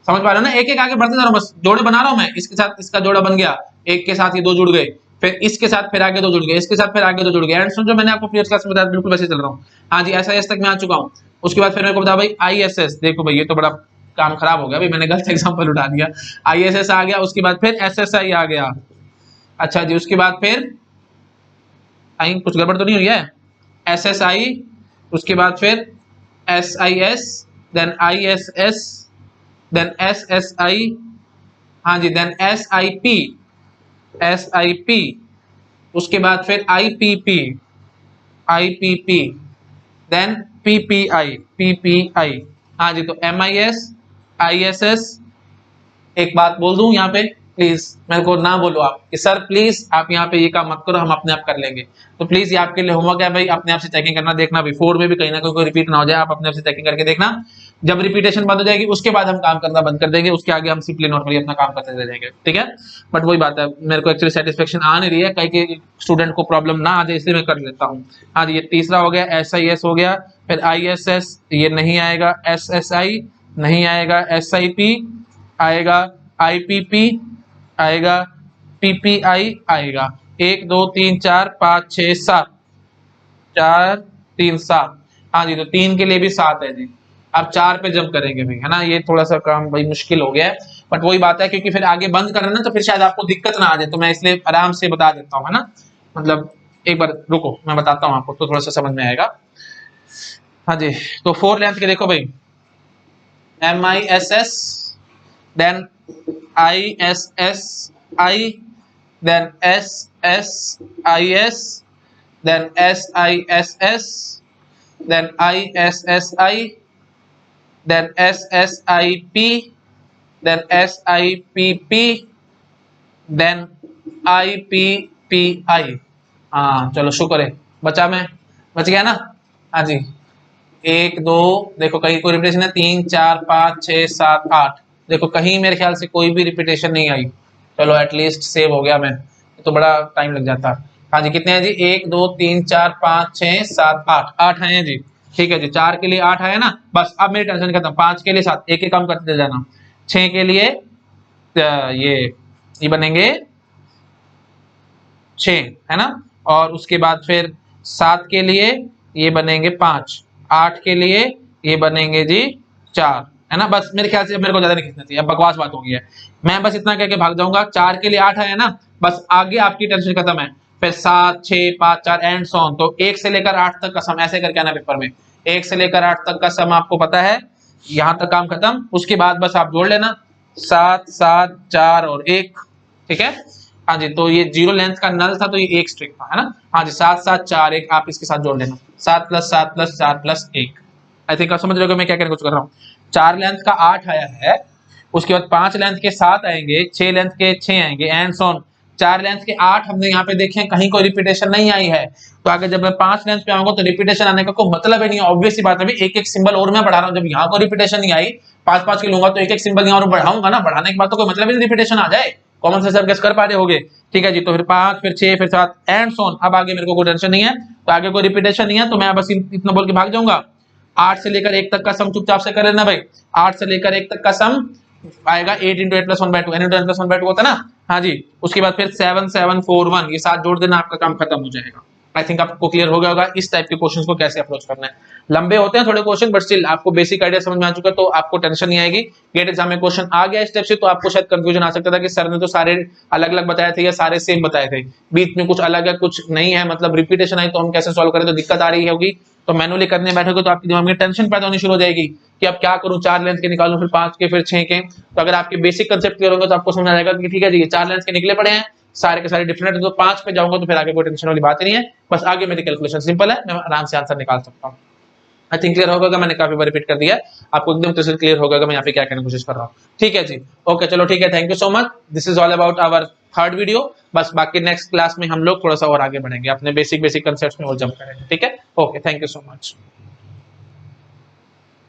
समझ पा रहे हो ना, एक एक आगे बढ़ते जा रहा हूं, बस जोड़े बना रहा हूं मैं, इसके साथ इसका जोड़ा बन गया, एक के साथ ये 2 जुड़ गए, फिर इसके साथ फिर आगे 2 जुड़ गए, इसके साथ फिर आगे 2 जुड़ गए, एंड सुन जो मैंने आपको प्रीवियस क्लास में बताया बिल्कुल वैसे चल रहा हूँ। हाँ जी, एस आई एस तक मैं आ चुका हूँ, उसके बाद फिर मेरे को बता भाई आई एस एस, देखो भाई ये तो बड़ा काम खराब हो गया भाई, मैंने गलत एग्जाम्पल उठा दिया, आई एस एस आ गया, उसके बाद फिर एस एस आई आ गया। अच्छा जी, उसके बाद फिर आई, कुछ गड़बड़ तो नहीं हुई है, एस एस आई, उसके बाद फिर S I S, then I S S, then S S I, हाँ जी, then S I P, S I P, उसके बाद फिर I P P, I P P, then P P I, P P I. हाँ जी, तो M I S, I S S, एक बात बोल दूं यहाँ पे, प्लीज मेरे को ना बोलो आप कि सर प्लीज आप यहाँ पे ये काम मत करो, हम अपने आप कर लेंगे, तो प्लीज ये आपके लिए होमवर्क है भाई, अपने आप से चेकिंग करना, देखना भाई 4 में भी कहीं ना कहीं कोई रिपीट ना हो जाए, आप अपने आप से चेकिंग करके देखना, जब रिपीटेशन बंद हो जाएगी उसके बाद हम काम करना बंद कर देंगे, उसके आगे हम सिंपली नॉर्मली अपना काम करते रह जाएंगे। ठीक है, बट वही बात है, मेरे को एक्चुअली सेटिस्फेक्शन आ नहीं रही है, कहीं के स्टूडेंट को प्रॉब्लम ना आ जाए, इसलिए मैं कर लेता हूँ। हाँ जी, ये तीसरा हो गया, एस आई एस हो गया, फिर आई एस एस ये नहीं आएगा, एस एस आई नहीं आएगा, एस आई पी आएगा, आईपीपी आएगा, पीपीआई आएगा, 1 2 3 4 5 6 7, 4 3 7, हाँ जी, तो 3 के लिए भी 7 है जी। अब 4 पे जंप करेंगे भाई, है ना, ये थोड़ा सा काम भाई मुश्किल हो गया है, बट वही बात है क्योंकि फिर आगे बंद करना ना तो फिर शायद आपको दिक्कत ना आ जाए, तो मैं इसलिए आराम से बता देता हूँ, है ना, मतलब एक बार रुको मैं बताता हूँ आपको तो थोड़ा सा समझ में आएगा। हाँ जी, तो 4 लेंथ के देखो भाई, M I S S, then I S S I, then S S I S, then S I S S, then ISSI, then SSIP, then SIPP, then IPPI। हाँ चलो शुक्र है, बच गया ना। हाँ जी, 1 2, देखो कहीं कोई रिपीटेशन है, 3 4 5 6 7 8, देखो कहीं मेरे ख्याल से कोई भी रिपीटेशन नहीं आई। चलो एटलीस्ट सेव हो गया मैं, तो बड़ा टाइम लग जाता। हाँ जी, कितने हैं जी, 1 2 3 4 5 6 7 8, 8 हैं जी। ठीक है जी, 4 के लिए 8 आया ना, बस अब मेरी टेंशन खत्म। 5 के लिए 7, एक एक कम करते जाना। 6 के लिए ये बनेंगे 6, है ना। और उसके बाद फिर 7 के लिए ये बनेंगे 5, 8 के लिए ये बनेंगे जी 4, है ना। बस मेरे ख्याल से अब मेरे को ज्यादा नहीं खींचना चाहिए, अब बकवास बात हो गई है। मैं बस इतना करके भाग जाऊंगा। 4 के लिए 8 है ना, बस आगे आपकी टेंशन खत्म है। फिर 7 6 5 4 एंड सो ऑन। तो 1 से लेकर 8 तक का सम ऐसे करके आना पेपर में। 1 से लेकर 8 तक का सम आपको पता है, यहां तक काम खत्म। उसके बाद बस आप जोड़ लेना 7 7 4 और 1, ठीक है। हाँ जी, तो ये 0 लेंथ का नल था, तो ये 1 स्ट्रिंग था, है ना। हाँ जी, 7 7 4 1 आप इसके साथ जोड़ लेना, 7 + 7 + 4 + 1। आई थिंक आप समझ रहे हो मैं क्या कहने कुछ कर रहा हूँ। 4 लेंथ का 8 आया है, उसके बाद 5 लेंथ के 7 आएंगे, 6 लेंथ के 6 आएंगे, एंड सो ऑन। 4 लेंथ के 8 हमने यहाँ पे देखे, कहीं कोई रिपीटेशन नहीं आई है। तो आगे जब मैं 5 लेंथ पे आऊंगा तो रिपीटेशन आने का कोई मतलब ही नहीं है। ऑब्वियस सी बात है, एक एक सिंबल और मैं बढ़ा रहा हूँ। जब यहाँ कोई रिपीटेशन नहीं आई, 5 5 के लूंगा तो एक एक सिंबल यहाँ और बढ़ाऊंगा ना। बढ़ाने के बाद तो कोई मतलब ही नहीं रिपीटेशन आ जाए। कॉमन सेंस आप गेस कर पा रहे होगे। ठीक है जी, तो फिर 5 फिर 6 फिर 7 एंड सो ऑन। अब आगे मेरे को कोई टेंशन नहीं है, तो आगे कोई रिपीटेशन नहीं है, तो मैं बस इतना बोल के भाग जाऊंगा। 8 से लेकर 1 तक का सम चुपचाप से कर लेना भाई। 8 से लेकर 1 तक का सम आएगा 8 × 8 + 1/2, n × n + 1/2 होता है ना। हाँ जी, उसके बाद फिर 7 7 4 1, ये 7 जोड़ देना, आपका काम खत्म हो जाएगा। आई थिंक आपको क्लियर हो गया होगा इस टाइप के क्वेश्चंस को कैसे अप्रोच करना है। लंबे होते हैं थोड़े क्वेश्चन, बट स्टिल आपको बेसिक आइडिया समझ में आ चुका, तो आपको टेंशन नहीं आएगी। गेट एग्जाम में क्वेश्चन आ गया इस टाइप से, तो आपको शायद कंफ्यूजन आ सकता था कि सर ने तो सारे अलग अलग बताए थे या सारे सेम बताए थे, बीच में कुछ अलग है कुछ नहीं है, मतलब रिपीटेशन आई तो हम कैसे सॉल्व करें, तो दिक्कत आ रही होगी। तो मैनुअली करने बैठोगे तो आपके दिमाग में टेंशन पैदा होनी शुरू हो जाएगी कि अब क्या करूं, 4 लेंथ के निकालूं, फिर 5 के, फिर 6 के। तो अगर आपके बेसिक कंसेप्ट क्लियर होंगे तो आपको समझ आ जाएगा कि ठीक है जी, ये 4 लेंथ के निकले पड़े हैं, सारे के सारे डिफरेंट है, तो 5 पे जाऊंगा तो फिर आगे कोई टेंशन वाली बात ही नहीं है। बस आगे मेरी कैलकुलेशन सिंपल है, मैं आराम से आंसर निकाल सकता हूँ। आई थिंक क्लियर होगा, मैंने काफी बार रिपीट कर दिया, आपको एकदम तरह से क्लियर होगा मैं यहाँ पे क्या कहने की कोशिश कर रहा हूँ। ठीक है जी, ओके चलो ठीक है, thank you so much. This is all about our third video. बस बाकी नेक्स्ट क्लास में हम लोग थोड़ा सा और आगे बढ़ेंगे, अपने बेसिक कंसेप्ट्स में और जंप करेंगे। ठीक है, okay, thank you so much.